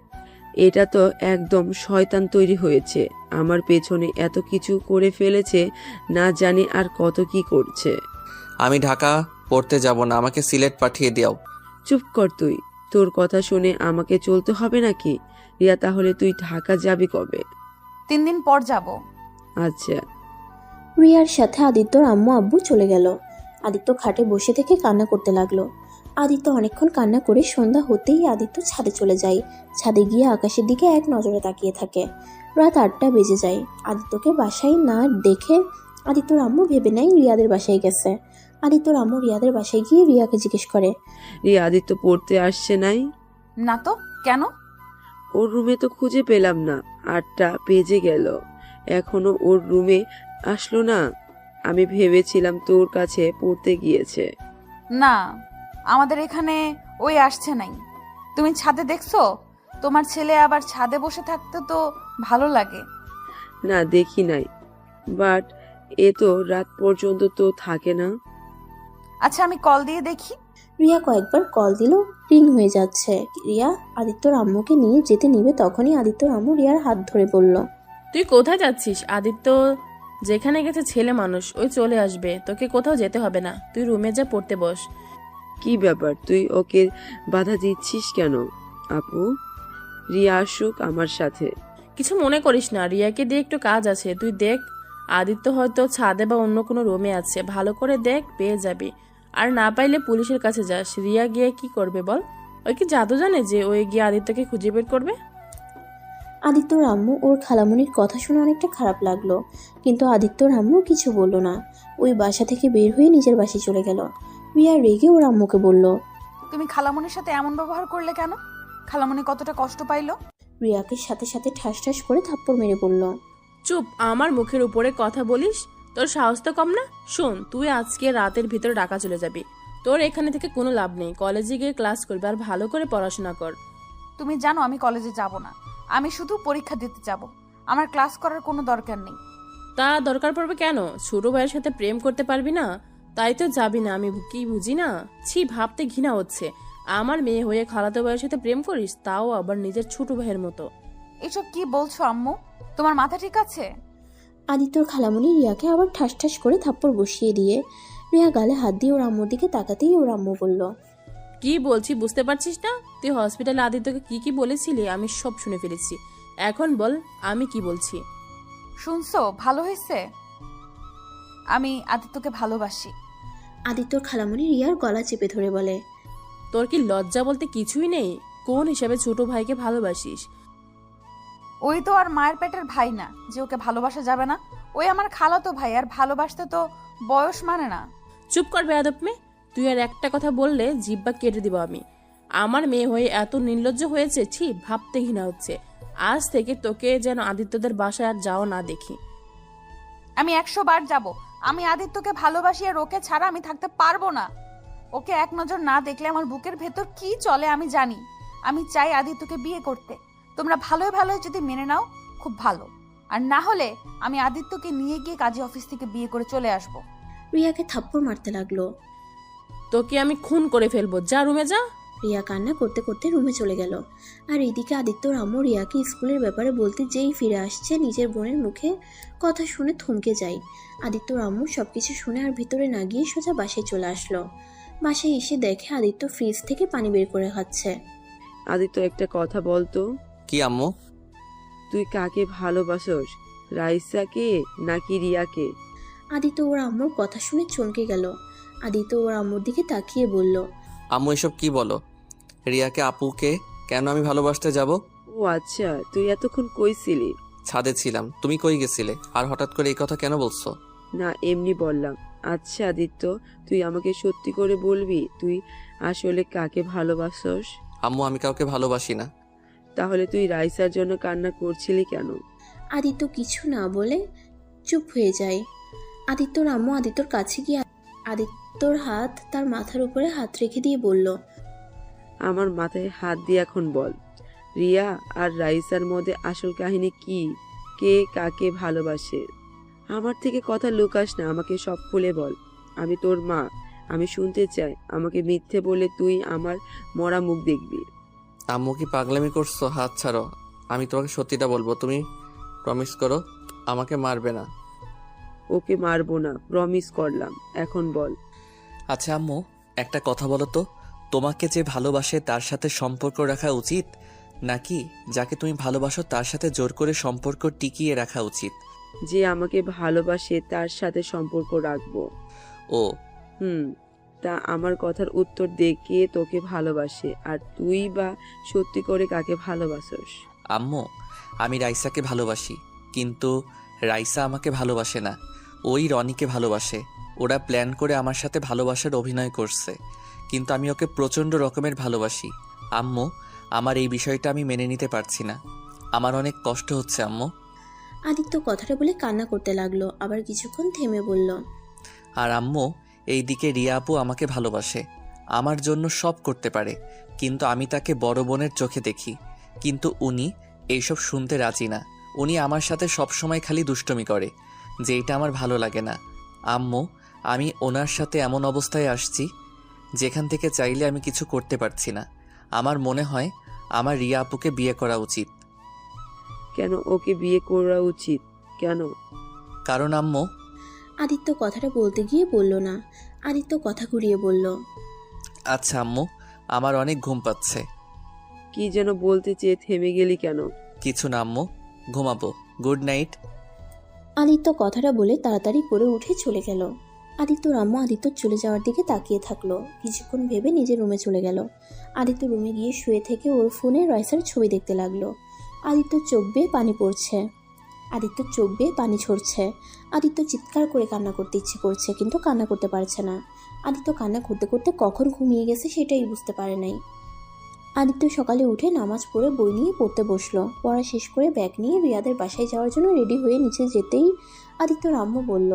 এটা তো একদম শয়তান তৈরি হয়েছে। আমার পেছনে এত কিছু করে ফেলেছে, না জানি আর কত কি করছে। আমি ঢাকা পড়তে যাব না, আমাকে সিলেট পাঠিয়ে দাও। চুপ কর তুই। তোর কথা শুনে আমাকে চলতে হবে নাকি? রিয়া, তাহলে তুই ঢাকা যাবি কবে? 3 দিন পর যাব। আচ্ছা। রিয়ার সাথে আদিত্যর আম্মু আব্বু চলে গেল। আদিত্য খাটে বসে থেকে কান্না করতে লাগলো। আদিত্য অনেকক্ষণ কান্না করে সন্ধ্যা হতেই আদিত্য ছাদে চলে যায়। ছাদে গিয়ে আকাশের দিকে এক নজরে তাকিয়ে থাকে। রাত 8টা বেজে যায়। আদিত্যকে বাসায় না দেখে আদিত্যর আম্মু ভেবে নেয় রিয়াদের বাসায় গেছে। আদিত্যর আম্মু রিয়াদের বাসায় গিয়ে রিয়াকে জিজ্ঞেস করে, রিয়া, আদিত্য পড়তে আসছে নাই? না তো, কেন? ওর রুমে তো খুঁজে পেলাম না, 8টা বেজে গেল, এখনো ওর রুমে আসলো না। আমি ভেবেছিলাম তোর কাছে পড়তে গিয়েছে। না, আমাদের এখানে ওই আসছে নাই। তুমি ছাদে দেখছো? তোমার ছেলে আবার ছাদে বসে থাকতে তো ভালো লাগে। না, দেখি নাই, বাট এ তো রাত পর্যন্ত তো থাকে না। আচ্ছা, আমি কল দিয়ে দেখি। রিয়া কয়েকবার কল দিল, রিং হয়ে যাচ্ছে। রিয়া আদিত্যর আম্মুকে নিয়ে যেতে নিবে তখনই আদিত্যর আম্মু রিয়ার হাত ধরে বলল, তুই কোথায় যাচ্ছিস? আদিত্য যেখানে গেছে ছেলে মানুষ, ওই চলে আসবে, তোকে কোথাও যেতে হবে না। তুই রুমে যা, পড়তে বস। কি ব্যাপার, তুই ওকে বাধা দিচ্ছিস কেন? আপু, রিয়া আসুক আমার সাথে। কিছু মনে করিস না, রিয়াকে দিয়ে একটু কাজ আছে, তুই দেখ। আদিত্য হয়তো ছাদে বা অন্য কোনো রুমে আছে, ভালো করে দেখ, পেয়ে যাবি। আর না পাইলে পুলিশের কাছে যাস। রিয়া গিয়ে কি করবে বল? ওই কি জাদু জানে যে ওই গিয়ে আদিত্যকে খুঁজে বের করবে? আদিত্যর আম্মু ওর খালামণির কথা শুনে অনেকটা খারাপ লাগলো, কিন্তু আদিত্যর আম্মু কিছু বলল না। ওই বাসা থেকে বের হয়ে নিজের বাসায় চলে গেল। রিয়া রেগে ওর আম্মুকে বলল, তুমি খালামণির সাথে এমন ব্যবহার করলে কেন? খালামণি কতটা কষ্ট পাইলো? রিয়াকে সাথে সাথে ঠাস ঠাস করে থাপ্পড় মেরে বলল, চুপ, আমার মুখের উপরে কথা বলিস? তোর সাহস তো কম না? শোন, তুই আজকে রাতের ভিতরে ঢাকা চলে যাবি। তোর এখানে থেকে কোনো লাভ নেই। কলেজে গিয়ে ক্লাস করবি আর ভালো করে পড়াশোনা কর। তুমি জানো আমি কলেজে যাব না, আমি শুধু পরীক্ষা দিতে যাব। আমার ক্লাস করার কোনো দরকার নেই। তা দরকার পড়বে কেন? ছোট ভাইয়ের সাথে প্রেম করতে পারবি না? তাই তো যাবি না? আমি কি বুঝি না? ছি, ভাবতে ঘৃণা হচ্ছে। আমার মেয়ে হয়ে খালাতো ভাইয়ের সাথে প্রেম করিস, তাও আবার নিজের ছোট ভাইয়ের মতো। এসব কি বলছো আম্মু? তোমার মাথা ঠিক আছে? আদিত্যর খালামণি রিয়াকে আবার ঠাস ঠাস করে থাপ্পড় বসিয়ে দিয়ে রিয়া গালে হাত দিয়ে ওর আম্মুর দিকে তাকাতেই ওর আম্মু বলল, কি বলছি বুঝতে পারছিস না? তুই হসপিটালে আদিত্যকে কি কি বলেছিলি আমি সব শুনে ফেলেছি। এখন বল আমি কি বলছি। শুনছো? ভালো হয়েছে। আমি আদিত্যকে ভালোবাসি। আদিত্যর খালামণি রিয়ার গলা চেপে ধরে বলে, তোর কি লজ্জা বলতে কিছুই নেই? কোন হিসাবে ছোট ভাইকে ভালোবাসিস? ওই তো আর মায়ের পেটের ভাই না যে ওকে ভালোবাসা যাবে না। ওই আমার খালাতো ভাই, আর ভালোবাসতে তো বয়স মানে না। চুপ কর বেয়াদব মেয়ে। তুই আর একটা কথা বললে জিব্বা কেটে দিব আমি। আমার মেয়ে হয়ে এত নির্লজ্জ হয়েছে, ছি, ভাবতে ঘৃণা হচ্ছে। আজ থেকে তোকে যেন আদিত্যদের বাসায় আর যাও না দেখি। আমি 100 বার যাব। আমি আদিত্যকে ভালোবাসি, আর ওকে ছাড়া আমি থাকতে পারবো না। ওকে এক নজর না দেখলে আমার বুকের ভেতর কি চলে আমি জানি। আমি চাই আদিত্যকে বিয়ে করতে। তোমরা ভালোই ভালোই যদি মেনে নাও খুব ভালো, আর না হলে আমি আদিত্যকে নিয়ে গিয়ে কাজী অফিস থেকে বিয়ে করে চলে আসব। রিয়াকে থাপ্পড় মারতে লাগলো। তোকে আমি খুন করে ফেলবো, যা রুমে যা। রিয়া কান্না করতে করতে রুমে চলে গেল। আর এইদিকে আদিত্যর আম্মু রিয়াকে স্কুলের ব্যাপারে বলতে যেই ফিরে আসছে, নিজের বোনের মুখে কথা শুনে থমকে যায়। আদিত্যর আম্মু সবকিছু শুনে আর ভিতরে না গিয়ে সোজা বাসায় চলে আসলো। বাসায় এসে দেখে আদিত্য ফ্রিজ থেকে পানি বের করে খাচ্ছে। আদিত্য, একটা কথা বলতো, কি আম্মু? তুই কাকে ভালোবাসোস, রাইসাকে নাকি রিয়াকে? আদিত্য ওর আম্মুর কথা শুনে চমকে গেল। আদিত্য ওর আম্মুর দিকে তাকিয়ে বলল, আম্মু এসব কি বলো? রিয়াকে আপুকে কেন আমি ভালোবাসতে যাব? ও আচ্ছা, তুই এতক্ষণ কই ছিলি? ছাদে ছিলাম। তুমি কই গেছিলে? আর হঠাৎ করে এই কথা কেন বলছো? না, এমনি বললাম। আচ্ছা আদিত্য, তুই আমাকে সত্যি করে বলবি তুই আসলে কাকে ভালোবাসোস? আম্মু আমি কাউকে ভালোবাসি না। তাহলে তুই রাইসার জন্য কান্না করছিলি কেন? আদিত্য কিছু না বলে চুপ হয়ে যায়। আদিত্যর আম্মু আদিত্যর কাছে গিয়ে আদিত্যর হাত তার মাথার উপরে হাত রেখে দিয়ে বলল, আমার মাথায় হাত দিয়ে এখন বল, রিয়া আর রাইসার মধ্যে আসল কাহিনী কি? কে কাকে ভালোবাসে? আমার থেকে কথা লুকাস না, আমাকে সব খুলে বল। আমি তোর মা, আমি শুনতে চাই। আমাকে মিথ্যে বলে তুই আমার মরা মুখ দেখবি? আম্মু কি পাগলামি করছো? হাত ছাড়ো। আমি তোমাকে সত্যিটা বলবো। তুমি প্রমিস করো আমাকে মারবে না। ওকে মারবো না, প্রমিস করলাম। এখন বল। আচ্ছা আম্মু, একটা কথা বলো তো, তোমাকে যে ভালোবাসে তার সাথে সম্পর্ক রাখা উচিত, নাকি যাকে তুমি ভালোবাসো তার সাথে জোর করে সম্পর্ক টিকিয়ে রাখা উচিত? যে আমাকে ভালোবাসে তার সাথে সম্পর্ক রাখবো। ও তা আমার কথার উত্তর দে, কে তোকে ভালোবাসে? আর তুই বা সত্যি করে কাকে ভালোবাসোস? আম্মু, আমি রাইসাকে ভালোবাসি, কিন্তু রাইসা আমাকে ভালোবাসে না। ওই রনিকে ভালোবাসে। ওরা প্ল্যান করে আমার সাথে ভালোবাসার অভিনয় করছে, কিন্তু আমি ওকে প্রচণ্ড রকমের ভালোবাসি। আম্মু, আমার এই বিষয়টা আমি মেনে নিতে পারছি না। আমার অনেক কষ্ট হচ্ছে আম্মু। আদিত্য কথাটা বলে কান্না করতে লাগলো, আবার কিছুক্ষণ থেমে বলল, আর আম্মু, এইদিকে রিয়া আপু আমাকে ভালোবাসে, আমার জন্য সব করতে পারে, কিন্তু আমি তাকে বড় বোনের চোখে দেখি। কিন্তু উনি এইসব শুনতে রাজি না। উনি আমার সাথে সবসময় খালি দুষ্টুমি করে, যেটা আমার ভালো লাগে না। আম্মু, আমি ওনার সাথে এমন অবস্থায় আসছি যেখান থেকে চাইলে আমি কিছু করতে পারছি না। আমার মনে হয় আমার রিয়া আপুকে বিয়ে করা উচিত। কেন ওকে বিয়ে করা উচিত? কেন? কারণ আম্মু, আদিত্য কথাটা বলতে গিয়ে বলল না। আদিত্য কথা ঘুরিয়ে বলল, আচ্ছা আম্মু, আমার অনেক ঘুম পাচ্ছে। কি যেন বলতে চেয়ে থেমে গেলি কেন? কিছু না আম্মু, ঘুমাবো। Good night. আদিত্য কথাটা বলে তাড়াতাড়ি করে উঠে চলে গেল। আদিত্যর আম্মু আদিত্যর চলে যাওয়ার দিকে তাকিয়ে থাকলো। কিছুক্ষণ ভেবে নিজের রুমে চলে গেল। আদিত্য রুমে গিয়ে শুয়ে থেকে ওর ফোনে রয়সার ছবি দেখতে লাগলো। আদিত্যর চোখ বেয়ে পানি পড়ছে, আদিত্যর চোখ বেয়ে পানি ঝরছে। আদিত্য চিৎকার করে কান্না করতে ইচ্ছে করছে, কিন্তু কান্না করতে পারছে না। আদিত্য কান্না করতে করতে কখন ঘুমিয়ে গেছে সেটাই বুঝতে পারে নাই। আদিত্য সকালে উঠে নামাজ পড়ে বই নিয়ে পড়তে বসলো। পড়া শেষ করে ব্যাগ নিয়ে রিয়াদের বাসায় যাওয়ার জন্য রেডি হয়ে নিচে যেতেই আদিত্যর আম্মু বলল,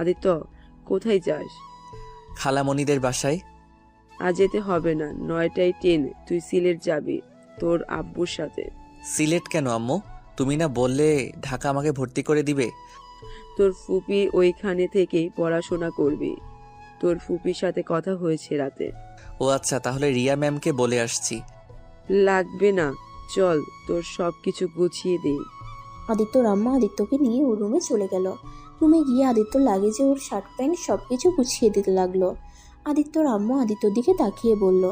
আদিত্য, কোথায় যাস? খালামণিদের বাসায়। আজ যেতে হবে না, 9টায় ট্রেন, তুই সিলেট যাবি তোর আব্বুর সাথে। সিলেট কেন আম্মু? তুমি না বললে ঢাকা আমাকে ভর্তি করে দিবে? তোর ফুপি ওইখানে থেকেই পড়াশোনা করবি। তোর ফুপির সাথে কথা হয়েছে রাতে। ও আচ্ছা, তাহলে রিয়া ম্যামকে বলে আসছি। লাগবে না, চল তোর সব কিছু গুছিয়ে দিই। আদিত্যর আম্মা আদিত্যকে নিয়ে ওর রুমে চলে গেল। রুমে গিয়ে আদিত্য লাগেজে ওর শার্ট প্যান্ট সবকিছু গুছিয়ে দিতে লাগলো। আদিত্যর আম্মু আদিত্যর দিকে তাকিয়ে বলল,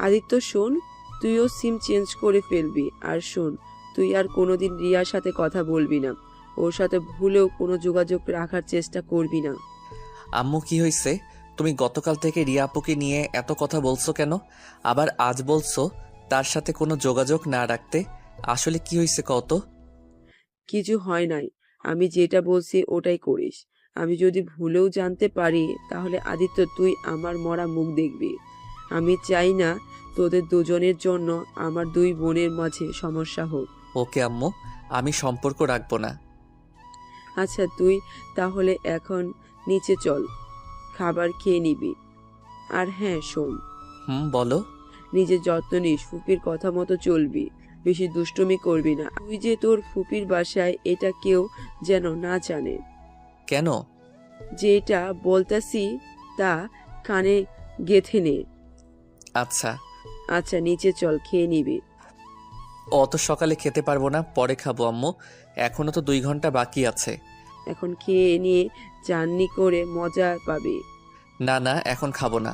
আদিত্য শোন, তুইও সিম চেঞ্জ করে ফেলবি। আর শোন, তুই আর কোনোদিন রিয়ার সাথে কথা বলবি না, ওর সাথে ভুলেও কোনো যোগাযোগ রাখার চেষ্টা করবি না। আম্মু কি হয়েছে? তুমি গতকাল থেকে রিয়া আপুকে নিয়ে এত কথা বলছো কেন? আবার আজ বলছো তার সাথে কোনো যোগাযোগ না রাখতে। আসলে কি হয়েছে কত? কিছু হয় নাই, আমি যেটা বলছি ওটাই করিস। আমি যদি ভুলেও জানতে পারি তাহলে আদিত্য তুই আমার মরা মুখ দেখবি। আমি চাই না তোদের দুজনের জন্য আমার দুই বোনের মাঝে সমস্যা হোক। ওকে আম্মু, আমি সম্পর্ক রাখবো না। আচ্ছা, তুই তাহলে এখন নিচে চল, খাবার খেয়ে নিবি। আর হ্যাঁ শোন, বলো। নিজের যত্ন নিস, ফুপির কথা মতো চলবি, বেশি দুষ্টুমি করবি না। তুই যে তোর ফুপির বাসায় এটা কেউ যেন না জানে। কেন? যেটা বলতাছি তা কানে গেথে নে। আচ্ছা। আচ্ছা নিচে চল, খেয়ে নিবি। অত সকালে খেতে পারবো না, পরে খাবো আম্মু। এখনো তো 2 ঘন্টা বাকি আছে। এখন খেয়ে নিয়ে জার্নি করে মজা পাবি। না না, এখন খাবো না।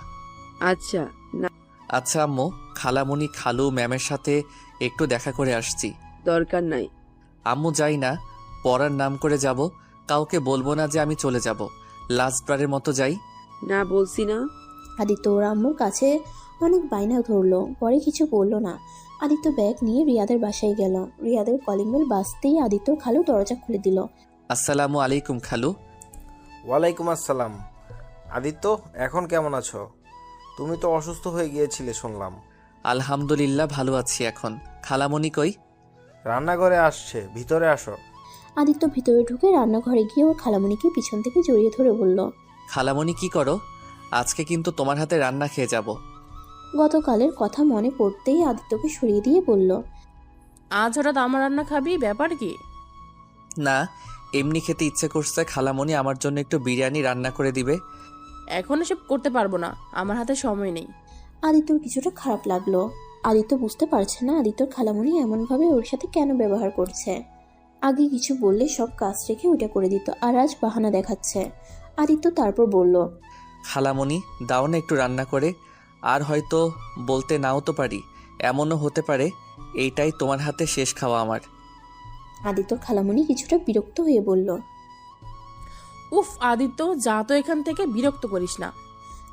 আচ্ছা না, আচ্ছা আম্মু, খালামণি খালু ম্যামের সাথে একটু দেখা করে আসছি। দরকার নাই। আম্মু যাই না, পড়ার নাম করে যাব, কাউকে বলবো না যে আমি চলে যাব। লাস্টবারের মতো যাই। না বলছি না। আদিত্য ওর আম্মুর কাছে অনেক বায়না ধরলো, পরে কিছু বলল না। আদিত্য ব্যাগ নিয়ে রিয়াদের বাসায় গেল। রিয়াদের কলিং বেল বাজতেই আদিত্যর খালু দরজা খুলে দিল। আসসালামু আলাইকুম খালু। ওয়ালাইকুম আসসালাম। আদিত্য, এখন কেমন আছো? তুমি তো অসুস্থ হয়ে গিয়েছিলে শুনলাম। আলহামদুলিল্লাহ ভালো আছি এখন। খালামণি কই? রান্নাঘরে আসছে, ভিতরে আসো। আদিত্য ভিতরে ঢুকে রান্নাঘরে গিয়ে ওর খালামণিকে পিছন থেকে জড়িয়ে ধরে বলল, খালামণি কি করো? আজকে কিন্তু তোমার হাতে রান্না খেয়ে যাব। গতকালের কথা মনে পড়তেই আদিত্যকে সরিয়ে দিয়ে বলল, আজ হঠাৎ আমার রান্না খাবি, ব্যাপার কি? না, এমনি খেতে ইচ্ছে করছে। খালামণি আমার জন্য একটু বিরিয়ানি রান্না করে দিবে। এখন এসব করতে পারবো না, আমার হাতে সময় নেই। আদিত্যর কিছুটা খারাপ লাগলো। আদিত্য বুঝতে পারছে না আদিত্যর খালামণি এমনভাবে ওর সাথে কেন ব্যবহার করছে। আগে কিছু বললে সব কাজ রেখে ওইটা করে দিত, আর আজ বাহানা দেখাচ্ছে। আদিত্য তারপর বলল, খালামণি দাও না একটু রান্না করে। আর হয়তো বলতে নাও তো পারি, এমনও হতে পারে এইটাই তোমার হাতে শেষ খাওয়া আমার। আদিত্যর খালামণি কিছুটা বিরক্ত হয়ে বলল, উফ আদিত্য, যা তো এখান থেকে, বিরক্ত করিস না।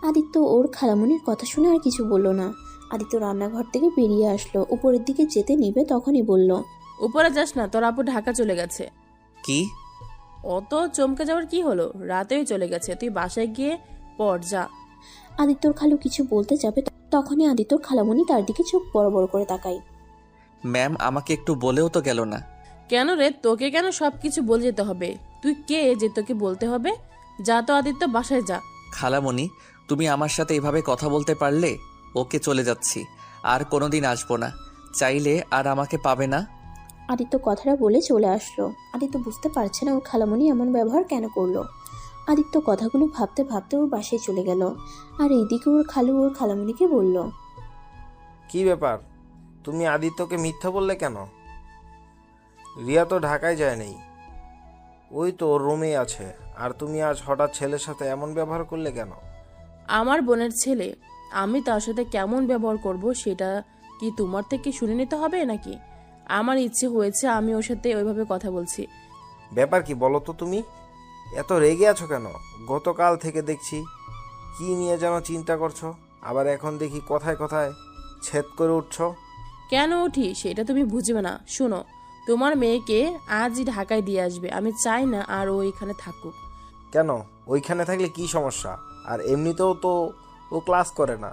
আদিত্য ওর খালামণির কথা শুনে আর কিছু বলল না। আদিত্য রান্নাঘর থেকে বেরিয়ে আসলো, উপরের দিকে যেতে নিবে তখনই বলল, উপরে যাস না, তোর আপু ঢাকা চলে গেছে। কি? অত চমকে যাওয়ার কি হলো? রাতেই চলে গেছে, তুই বাসায় গিয়ে পড় যা। আদিত্যর খালু কিছু বলতে যাবে তখনই আদিত্যর খালামণি তার দিকে চোখ বড় বড় করে তাকায়। ম্যাম আমাকে একটু বলেও তো গেল না। কেন রে, তোকে কেন সবকিছু বলে যেতে হবে? তুই কে যে তোকে বলতে হবে? যা তো আদিত্য, বাসায় যা। খালামণি, তুমি আমার সাথে এভাবে কথা বলতে পারলে? ওকে, চলে যাচ্ছি, আর কোনোদিন আসবো না। চাইলে আর আমাকে পাবে না। আদিত্য কথাটা বলে চলে আসলো। আদিত্য বুঝতে পারছে না ওর খালামণি এমন ব্যবহার কেন করলো। আদিত্য কথাগুলো ভাবতে ভাবতে ওর বাসায় চলে গেল। আর এইদিকে ওর খালু ওর খালামণিকে বলল, কি ব্যাপার, তুমি আদিত্যকে মিথ্যা বললে কেন? রিয়া তো ঢাকায় যায় নাই, ওই তো ওর রুমেই আছে। আর তুমি আজ হঠাৎ ছেলের সাথে এমন ব্যবহার করলে কেন? আমার বোনের ছেলে, আমি তার সাথে কেমন ব্যবহার করব সেটা কি তোমার থেকে শুনে নিতে হবে নাকি? আমার ইচ্ছে হয়েছে, আমি ওর সাথে ওইভাবে কথা বলছি। ব্যাপার কি বলো তো তুমি? এত রেগে আছো কেন? গতকাল থেকে দেখছি কি নিয়ে যেন চিন্তা করছো, আবার এখন দেখি কথায় কথায় ছেদ করে উঠছো। কেন উঠি সেটা তুমি বুঝবে না। শোনো, তোমার মেয়েকে আজই ঢাকায় দিয়ে আসবে। আমি চাই না আর ও এখানে থাকুক। কেন? ওইখানে থাকলে কি সমস্যা? আর এমনিতেও তো ও ক্লাস করে না,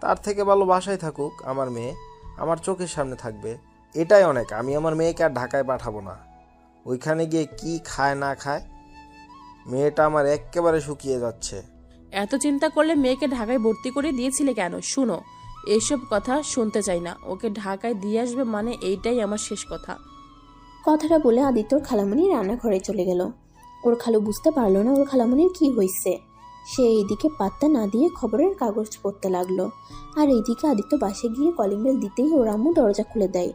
তার থেকে ভালো বাসায় থাকুক। আমার মেয়ে আমার চোখের সামনে থাকবে, এটাই অনেক। আমি আমার মেয়েকে আর ঢাকায় পাঠাবো না। ওইখানে গিয়ে কি খায় না খায়, মেয়েটা আমার একেবারে শুকিয়ে যাচ্ছে। এত চিন্তা করলে মেয়েকে ঢাকায় ভর্তি করে দিয়েছিলে কেন? শুনো, এসব কথা শুনতে চাই না। ওকে ঢাকায় দিয়ে আসবে মানে এইটাই আমার শেষ কথা। কথাটা বলে আদিত্যর খালামণি রান্নাঘরে চলে গেল। ওর খালু বুঝতে পারলো না ওর খালামণির কি হয়েছে। সে এইদিকে পাত্তা না দিয়ে খবরের কাগজ পড়তে লাগলো, আর এইদিকে আদিত্য বাসে গিয়ে কলিং বেল দিতেই ওর আম্মু দরজা খুলে দেয়।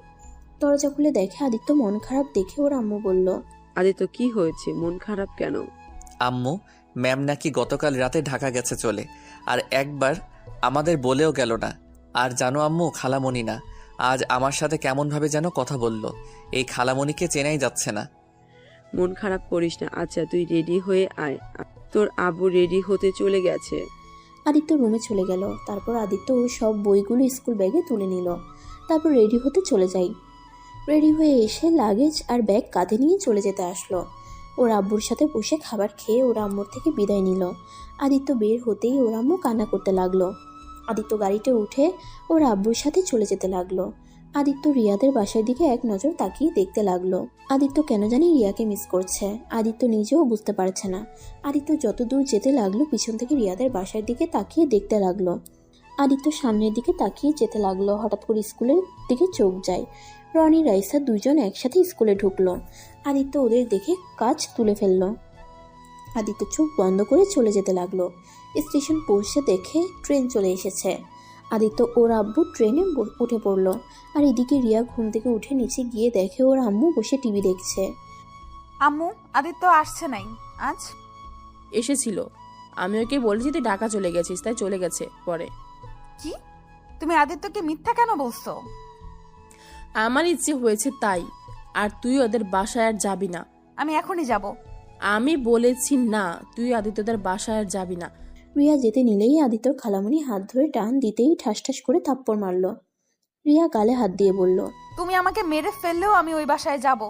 দরজা খুলে দেখে আদিত্য মন খারাপ দেখে ওর আম্মু বলল, আদিত্য কি হয়েছে, মন খারাপ কেন? আম্মু, ম্যাম নাকি গতকাল রাতে ঢাকা গেছে চলে, আর একবার আমাদের বলেও গেল না। আর জানো আম্মু, খালামণি না, আজ আমার সাথে কেমনভাবে যেন কথা বলল। এই খালামণিকে চেনাই যাচ্ছে না। মন খারাপ করিস না। আচ্ছা তুই রেডি হয়ে আয়, তোর আব্বু রেডি হতে চলে গেছে। আদিত্য রুমে চলে গেল। তারপর আদিত্য ওর সব বইগুলো স্কুল ব্যাগে তুলে নিল। তারপর রেডি হতে চলে যায়। রেডি হয়ে এসে লাগেজ আর ব্যাগ কাঁধে নিয়ে চলে যেতে আসলো। ওর আব্বুর সাথে বসে খাবার খেয়ে ওর আম্মুর থেকে বিদায় নিল। আদিত্য বের হতেই ওর আম্মু কান্না করতে লাগলো। আদিত্য গাড়িতে উঠে ওর আব্বুর সাথে চলে যেতে লাগলো। আদিত্য রিয়াদের বাসার দিকে এক নজর তাকিয়ে দেখতে লাগলো। আদিত্য কেন জানি রিয়াকে মিস করছে। আদিত্য নিজেও বুঝতে পারছে না। আদিত্য যত দূর যেতে লাগলো পিছন থেকে রিয়াদের বাসার দিকে তাকিয়ে দেখতে লাগলো। আদিত্য সামনের দিকে তাকিয়ে যেতে লাগলো। হঠাৎ করে স্কুলের দিকে চোখ যায়। রনি রাইসা দুজন একসাথে স্কুলে ঢুকলো। আদিত্য ওদের দেখে কাজ তুলে ফেললো। আদিত্য চোখ বন্ধ করে চলে যেতে লাগলো। স্টেশন পৌঁছে দেখে ট্রেন চলে এসেছে। আদিত্য ওর আব্বু ট্রেনে উঠে পড়লো। আর এদিকে রিয়া ঘুম থেকে উঠে নিচে গিয়ে দেখে ওর আম্মু বসে টিভি দেখছে। আম্মু, আদিত্য আসছে নাই আজ? এসেছিল, আমি ওকে বলেছি তুই ঢাকা চলে গেছিস, তাই চলে গেছে পরে। কি? তুমি আদিত্যকে মিথ্যা কেন বলছো? আমার ইচ্ছে হয়েছে তাই। আর তুই ওদের বাসায় আর যাবি না। আমি এখনই যাব। আমি বলেছি না, তুই আদিত্যদের বাসায় আর যাবি না। রিয়া যেতে নিলেই আদিত্যর খালামণি হাত ধরে টান দিতেই ঠাস ঠাস করে থাপ্পড় মারলো। রিয়া গালে হাত দিয়ে বলল, তুমি আমাকে মেরে ফেললেও আমি ওই বাসায় যাব।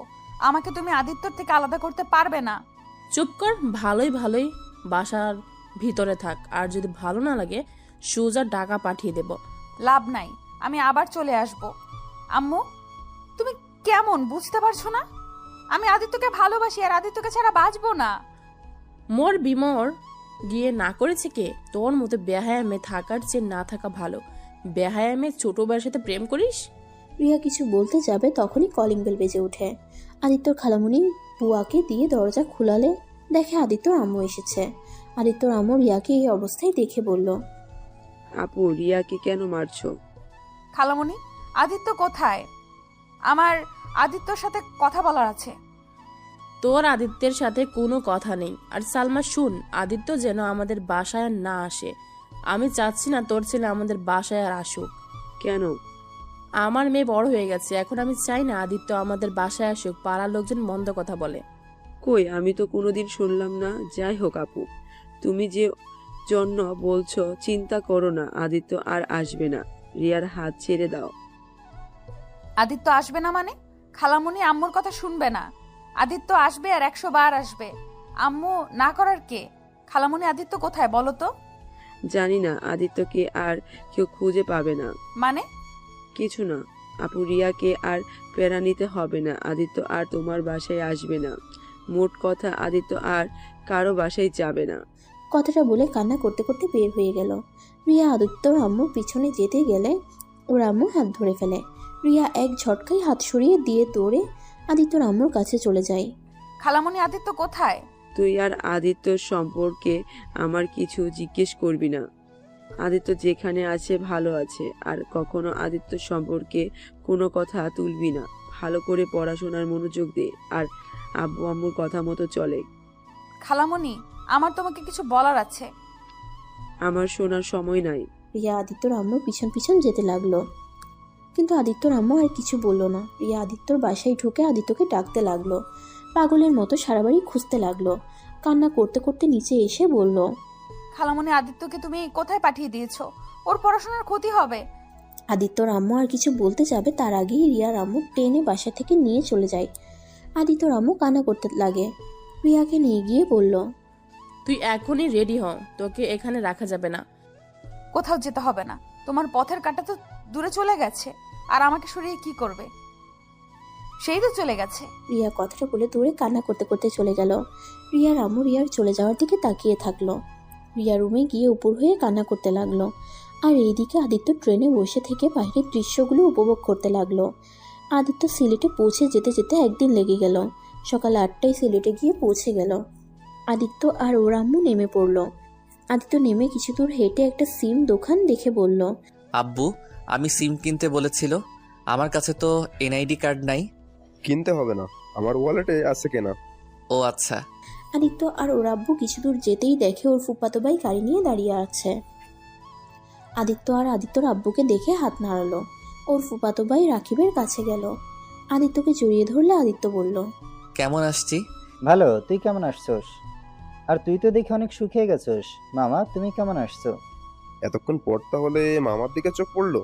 আমাকে তুমি আদিত্যর থেকে আলাদা করতে পারবে না। চুপ কর, ভালোই ভালোই বাসার ভিতরে থাক। আর যদি ভালো না লাগে সোজা টাকা পাঠিয়ে দেব। লাভ নাই, আমি আবার চলে আসব। আম্মু, তুমি কেমন বুঝতে পারছো না? আমি আদিত্যকে ভালোবাসি আর আদিত্যকে ছাড়া বাঁচবো না। মোর বিমর গিয়ে না করেছে কে? তোর মতো বেহায়া মেয়ে থাকার চেয়ে না থাকা ভালো। বেহায়া মেয়ে ছোট ভাইয়ের সাথে প্রেম করিস? রিয়া কিছু বলতে যাবে তখনই কলিং বেল বেজে ওঠে। আদিত্যর খালামণি বুয়াকে দিয়ে দরজা খুলালে দেখে আদিত্যর আম্মু এসেছে। আদিত্যর আম্মু রিয়াকে এই অবস্থায় দেখে বলল, আপু, রিয়াকে কেন মারছো? খালামণি, আদিত্য কোথায়? আমার আদিত্যর সাথে কথা বলার আছে। তোর আদিত্যের সাথে কোনো কথা নেই। আর সালমা শুন, আদিত্য যেন আমাদের বাসায় আর না আসে। আমি চাচ্ছি না তোর ছেলে আমাদের বাসায় আর আসুক। কেন? আমার মেয়ে বড় হয়ে গেছে, এখন আমি চাই না আদিত্য আমাদের বাসায় আসুক। পাড়ার লোকজন মন্দ কথা বলে। কই, আমি তো কোনোদিন শুনলাম না। যাই হোক আপু, তুমি যে জন্য বলছো চিন্তা করো না, আদিত্য আর আসবে না। রিয়ার হাত ছেড়ে দাও। আদিত্য আসবে না মানে? খালামণি আম্মুর কথা শুনবে না। আদিত্য আসবে আর 100 বার আসবে। আম্মু না করার কে? খালামণি, আদিত্য কোথায় বলো তো? জানি না, আদিত্যকে আর কেউ খুঁজে পাবে না। মানে? কিছু না আপু, রিয়াকে আর প্যারা নিতে হবে না। আদিত্য আর তোমার বাসায় আসবে না। মোট কথা, আদিত্য আর কারো বাসায় যাবে না। কথাটা বলে কান্না করতে করতে বের হয়ে গেল। রিয়া আদিত্যর আম্মুর পিছনে যেতে গেলে ওর আম্মু হাত ধরে ফেলে। রিয়া এক ঝটকায় হাত সরিয়ে দিয়ে দৌড়ে আদিত্যর আম্মুর কাছে চলে যায়। খালামণি, আদিত্য কোথায়? তুই আর আদিত্যর সম্পর্কে আমার কিছু জিজ্ঞেস করবি না। আদিত্য যেখানে আছে ভালো আছে। আর কখনো আদিত্য সম্পর্কে কোনো কথা তুলবি না। ভালো করে পড়াশোনার মনোযোগ দে আর আব্বু আম্মুর কথা মতো চলে। খালামণি, আমার তোমাকে কিছু বলার আছে। আমার শোনার সময় নাই। রিয়া আদিত্যর আম্মুর পিছন পিছন যেতে লাগলো, কিন্তু আদিত্যর আম্মু আর কিছু বলল না। রিয়া আদিত্যর বাসায় ঢুকে আদিত্যকে ডাকতে লাগলো। পাগলের মতো সারা বাড়ি খুঁজতে লাগলো। কান্না করতে করতে নিচে এসে বলল, খালামণি আদিত্যকে তুমি কোথায় পাঠিয়ে দিয়েছো? ওর পড়াশোনার ক্ষতি হবে। আদিত্যর আম্মু আর কিছু বলতে যাবে তার আগেই রিয়ার আম্মু ট্রেনে বাসা থেকে নিয়ে চলে যায়। আদিত্যর আম্মু কান্না করতে লাগে। রিয়াকে নিয়ে গিয়ে বলল, তুই এখনই রেডি হ, তোকে এখানে রাখা যাবে না। কোথাও যেতে হবে না, তোমার পথের কাঁটা তো দূরে চলে গেছে, আর আমাকে সরিয়ে কি করবে? সেই তো চলে গেছে। রিয়া কথাটা বলে দূরে কান্না করতে করতে চলে গেল। রিয়ার আম্মু রিয়ার চলে যাওয়ার দিকে তাকিয়ে থাকলো। রিয়া রুমে গিয়ে উপর হয়ে কান্না করতে লাগলো। আর এইদিকে আদিত্য ট্রেনে বসে থেকে বাইরের দৃশ্যগুলো উপভোগ করতে লাগলো। আদিত্য সিলেটে পৌঁছে যেতে যেতে একদিন লেগে গেল। সকাল 8টায় সিলেটে গিয়ে পৌঁছে গেল। আদিত্য আর ওর আম্মু নেমে পড়লো। আদিত্য নেমে কিছু দূর হেঁটে একটা সিম দোকান দেখে বলল, আব্বু, আমি সিম কিনতে বলেছিল, আমার কাছে তো এনআইডি কার্ড নাই। কিনতে হবে না, আমার ওয়ালেটে আছে কেনা। ও আচ্ছা। আদিত্য আর ওর আব্বু কিছু দূর যেতেই দেখে ওর ফুফাতো ভাই গাড়ি নিয়ে দাঁড়িয়ে আছে। আদিত্য আর আদিত্যর আব্বুকে দেখে হাত নাড়ালো। ওর ফুফাতো ভাই রাকিবের কাছে গেল। আদিত্যকে জড়িয়ে ধরলে আদিত্য বলল, কেমন আসছি? ভালো, তুই কেমন আসছোস? আর তুই তো দেখি অনেক শুকিয়ে গেছোস। মামা, তুমি কেমন আসছো? এতক্ষণ পর তাহলে মামার দিকে চোখ পড়লো।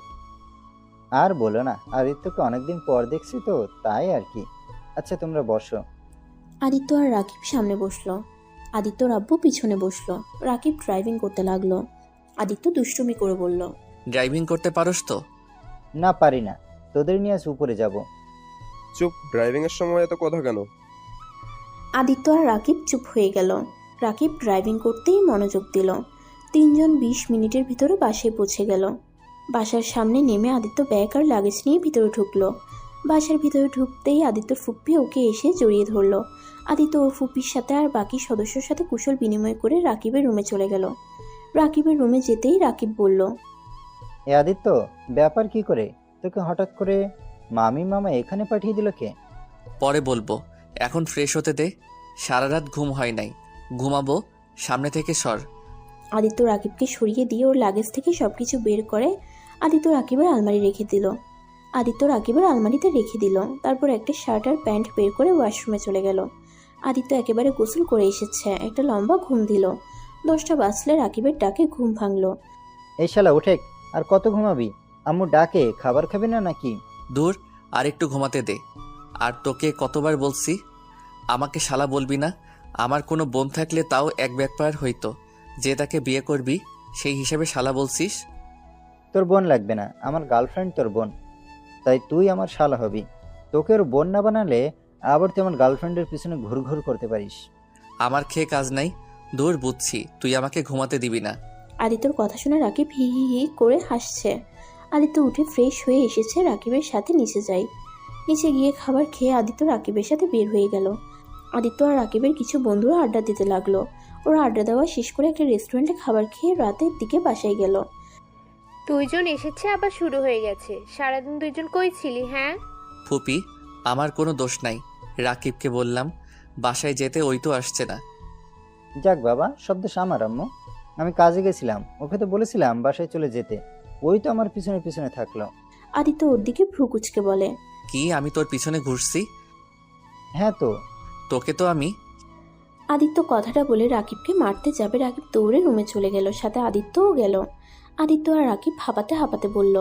আর বলো না, আদিত্যকে অনেকদিন পর দেখছি তো, তাই আর কি। আচ্ছা, তোমরা বসো। আদিত্য আর রাকিব সামনে বসলো। আদিত্যর আব্বু পিছনে বসলো। রাকিব ড্রাইভিং করতে লাগলো। আদিত্য দুষ্টুমি করে বলল, ড্রাইভিং করতে পারোস তো? না, পারি না। তোদের নিয়ে আজ উপরে যাব। চুপ, ড্রাইভিং এর সময় এত কথা কেন? আদিত্য আর রাকিব চুপ হয়ে গেল। রাকিব ড্রাইভিং করতেই মনোযোগ দিল। 3জন 20 মিনিটের ভিতরে বাসায় পৌঁছে গেল। বাসার সামনে নেমে আদিত্য ব্যাগ আর লাগেজ নিয়ে ভিতরে ঢুকলো। বাসার ভিতরে ঢুকতেই আদিত্যর ফুপ্পি ওকে এসে জড়িয়ে ধরলো। আদিত্য ওর ফুপ্পির সাথে আর বাকি সদস্যর সাথে কুশল বিনিময় করে রাকিবের রুমে চলে গেল। রাকিবের রুমে যেতেই রাকিব বলল, এ আদিত্য, ব্যাপার কি করে? তোকে হঠাৎ করে মামা এখানে পাঠিয়ে দিল কে? পরে বলবো, এখন ফ্রেশ হতে দে। সারা রাত ঘুম হয় নাই, ঘুমাবো। সামনে থেকে সর। আদিত্য রাকিবকে সরিয়ে দিয়ে ওর লাগেজ থেকে সবকিছু বের করে আদিত্য রাকিবের আলমারি রেখে দিল। আদিত্য রাকিবের আলমারিতে রেখে দিল। তারপর একটা শার্ট আর প্যান্ট বের করে ওয়াশরুমে চলে গেল। আদিত্য একেবারে গোসল করে এসেছে, একটা লম্বা ঘুম দিল। 10টা বাজলে রাকিবের ডাকে ঘুম ভাঙলো। এই শালা, উঠে। আর কত ঘুমাবি? আম্মু ডাকে, খাবার খাবি না নাকি? দূর, আর একটু ঘুমাতে দে। আর তোকে কতবার বলছি আমাকে শালা বলবি না? আমার কোনো বোন থাকলে তাও এক ব্যাপার হইতো, যে তাকে বিয়ে করবি সেই হিসেবে শালা বলছিস। তোর বোন লাগবে না, আমার গার্লফ্রেন্ড তোর বোন, তাই তুই আমার শালা হবি। তোকে ওর বোন না বানালে আবার তুই আমার গার্লফ্রেন্ডের পিছনে ঘুরঘুর করতে পারিস। আমার খেয়ে কাজ নাই। দূর, বুঝছি তুই আমাকে ঘুমাতে দিবি না। আদিত্যর কথা শুনে রাকিব হি হি হি করে হাসছে। আদিত্য উঠে ফ্রেশ হয়ে এসেছে, রাকিবের সাথে নিচে যায়। নিচে গিয়ে খাবার খেয়ে আদিত্য রাকিবের সাথে বের হয়ে গেল। আদিত্য আর রাকিবের কিছু বন্ধুরা আড্ডা দিতে লাগলো। ওরা আড্ডা দেওয়া শেষ করে একটা রেস্টুরেন্টে খাবার খেয়ে রাতের দিকে বাসায় গেল। 2জন এসেছে, আবার শুরু হয়ে গেছে। সারাদিন 2জন কই ছিলি? হ্যাঁ ফুপি, আমার কোনো দোষ নাই। রাকিবকে বললাম বাসায় যেতে, ওই তো আসছে না। যাক বাবা, সব দোষ আমার। আম্মু, আমি কাজে গেছিলাম, ওকে তো বলেছিলাম বাসায় চলে যেতে, ওই তো আমার পিছনে পিছনে থাকলো। আদিত্য ওর দিকে ভ্রু কুচকে বলে, কি আমি তোর পিছনে ঘুরছি? হ্যাঁ তো। তোকে তো আমি। আদিত্য কথাটা বলে রাকিবকে মারতে যাবে। রাকিব দৌড়ে রুমে চলে গেল, সাথে আদিত্যও গেল। আদিত্য আর রাকিব হাঁপাতে হাঁপাতে বলল,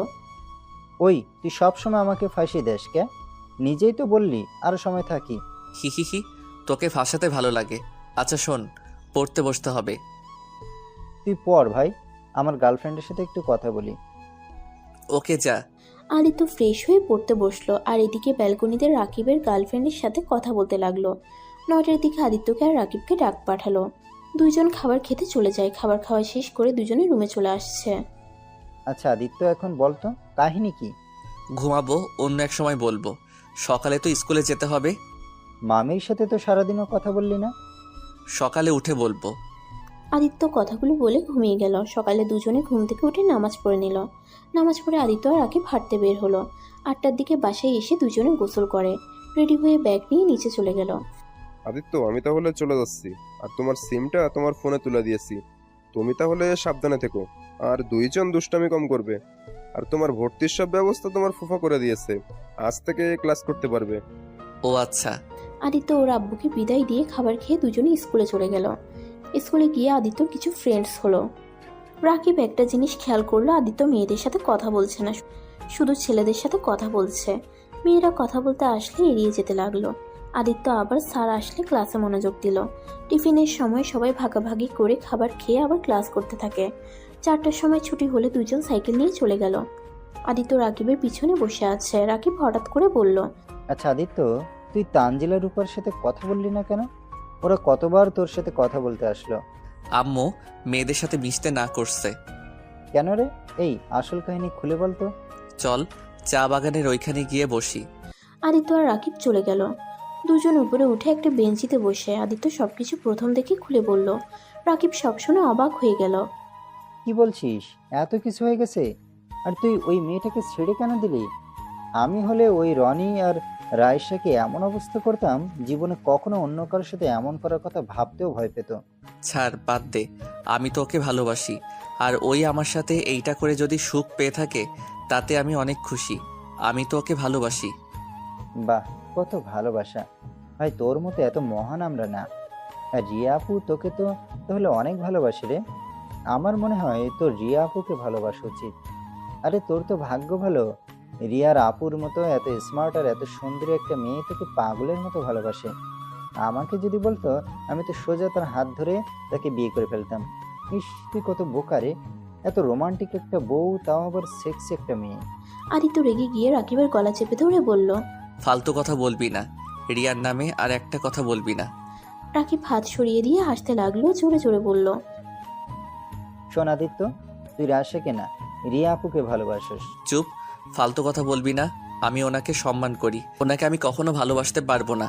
ওই, তুই সব সময় আমাকে ফাঁসিয়ে দেস কে? নিজেই তো বললি আরো সময় থাকি। হি হি হি, তোকে ফাঁসাতে ভালো লাগে। আচ্ছা শোন, পড়তে বসতে হবে। তুই পড় ভাই, আমার গার্লফ্রেন্ডের সাথে একটু কথা বলি। ওকে, যা। আদিত্য ফ্রেশ হয়ে পড়তে বসলো। আর এদিকে ব্যালকনিতে রাকিবের গার্লফ্রেন্ডের সাথে কথা বলতে লাগলো। 9টার দিকে আদিত্যকে আর রাকিবকে ডাক পাঠালো। 2জন খাবার খেতে চলে যায়। খাবার খাওয়া শেষ করে 2জনে রুমে চলে আসছে। আচ্ছা আদিত্য, এখন বলতো কাহিনী কি? ঘুমাবো, অন্য এক সময় বলবো। সকালে তো স্কুলে যেতে হবে। মামির সাথে তো সারাদিনও কথা বললি না। সকালে উঠে বলবো। আদিত্য কথাগুলো বলে ঘুমিয়ে গেল। সকালে 2জনে ঘুম থেকে উঠে নামাজ পড়ে নিল। নামাজ পড়ে আদিত্য আর রাকিব হাঁটতে বের হলো। 8টার দিকে বাসায় এসে 2জনে গোসল করে রেডি হয়ে ব্যাগ নিয়ে নিচে চলে গেল। আদিত্য, আমি তাহলে চলে যাচ্ছি, আর তোমার সিমটা তোমার ফোনে তুলে দিয়েছি। তুমি তাহলে সাবধানে থেকো, আর 2জন দুষ্টামি কম করবে। আর তোমার ভর্তির সব ব্যবস্থা তোমার ফুফা করে দিয়েছে, আজ থেকে ক্লাস করতে পারবে। ও আচ্ছা। আদিত্য ওর আব্বুকে বিদায় দিয়ে খাবার খেয়ে দুজনে স্কুলে চলে গেল। স্কুলে গিয়ে আদিত্যর কিছু ফ্রেন্ডস হলো। রাকিব একটা জিনিস খেয়াল করলো, আদিত্য মেয়েদের সাথে কথা বলছে না, শুধু ছেলেদের সাথে কথা বলছে। মেয়েরা কথা বলতে আসলে এড়িয়ে যেতে লাগলো। আদিত্য আবার স্যার আসলে ক্লাসে মনোযোগ দিল। টিফিনের সময় সবাই ভাগাভাগি করে খাবার খেয়ে আবার ক্লাস করতে থাকে। 4টার সময় ছুটি হলে দুজন সাইকেল নিয়ে চলে গেল। আদিত্য রাকিবের পিছনে বসে আছে। রাকিব হঠাৎ করে বলল, আচ্ছা আদিত্য, তুই তানজিলা রূপার সাথে কথা বললি না কেন? ওরা কতবার তোর সাথে কথা বলতে আসলো? আম্মু মেয়েদের সাথে মিশতে না করছে। কেন রে? এই আসল কাহিনী খুলে বলতো। চল চা বাগানের ওইখানে গিয়ে বসি। আদিত্য আর রাকিব চলে গেল। দুজন উপরে উঠে একটা বেঞ্চিতে বসে আদিত্য সবকিছু প্রথম দেখে খুলে বলল। রাকিব সব শুনে অবাক হয়ে গেল। কি বলছিস? এত কিছু হয়ে গেছে? আর তুই ওই মেয়েটাকে ছেড়ে কেন দিলি? আমি হলে ওই রনি আর রায়শাকে এমন অবস্থা করতাম, জীবনে কখনো অন্য কারোর সাথে এমন করার কথা ভাবতেও ভয় পেত। ছাড়, বাদ দে। আমি তো ওকে ভালোবাসি, আর ওই আমার সাথে এইটা করে যদি সুখ পেয়ে থাকে তাতে আমি অনেক খুশি। আমি তো ওকে ভালোবাসি। বাহ, কত ভালোবাসা! ভাই, তোর মতো এত মহান আমরা না। আর রিয়া আপু তোকে তো তাহলে অনেক ভালোবাসে রে। আমার মনে হয় তোর রিয়া আপুকে ভালোবাসা উচিত। আরে তোর তো ভাগ্য ভালো, রিয়ার আপুর মতো এত স্মার্ট আর এত সুন্দরী একটা মেয়ে তোকে পাগলের মতো ভালোবাসে। আমাকে যদি বলতো, আমি তো সোজা তার হাত ধরে তাকে বিয়ে করে ফেলতাম। ইস, তুই কত বোকা রে! এত রোমান্টিক একটা বউ, তাও আবার সেক্সি একটা মেয়ে। আদিত্য রেগে গিয়ে রাকিবের গলা চেপে ধরে বলল, ফালতু কথা বলবি না। রিয়ার নামে আর একটা কথা বলবি না। রাকিব হাত সরিয়ে দিয়ে হাসতে লাগলো, জোরে জোরে বলল, শোন আদিত্য, তুই রাশাকে না, রিয়া আপুকে ভালোবাসিস। চুপ, ফালতু কথা বলবি না। আমি ওনাকে সম্মান করি, ওনাকে আমি কখনো ভালোবাসতে পারবো না।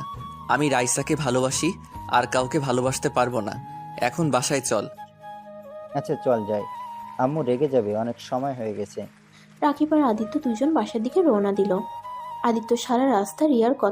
আমি রাইসাকে ভালোবাসি, আর কাউকে ভালোবাসতে পারবো না। এখন বাসায় চল। আচ্ছা চল যাই, আম্মু রেগে যাবে, অনেক সময় হয়ে গেছে। রাকিব আর আদিত্য দুজন বাসার দিকে রওনা দিল। আদিত্য সারা রাস্তা রিয়ার কথা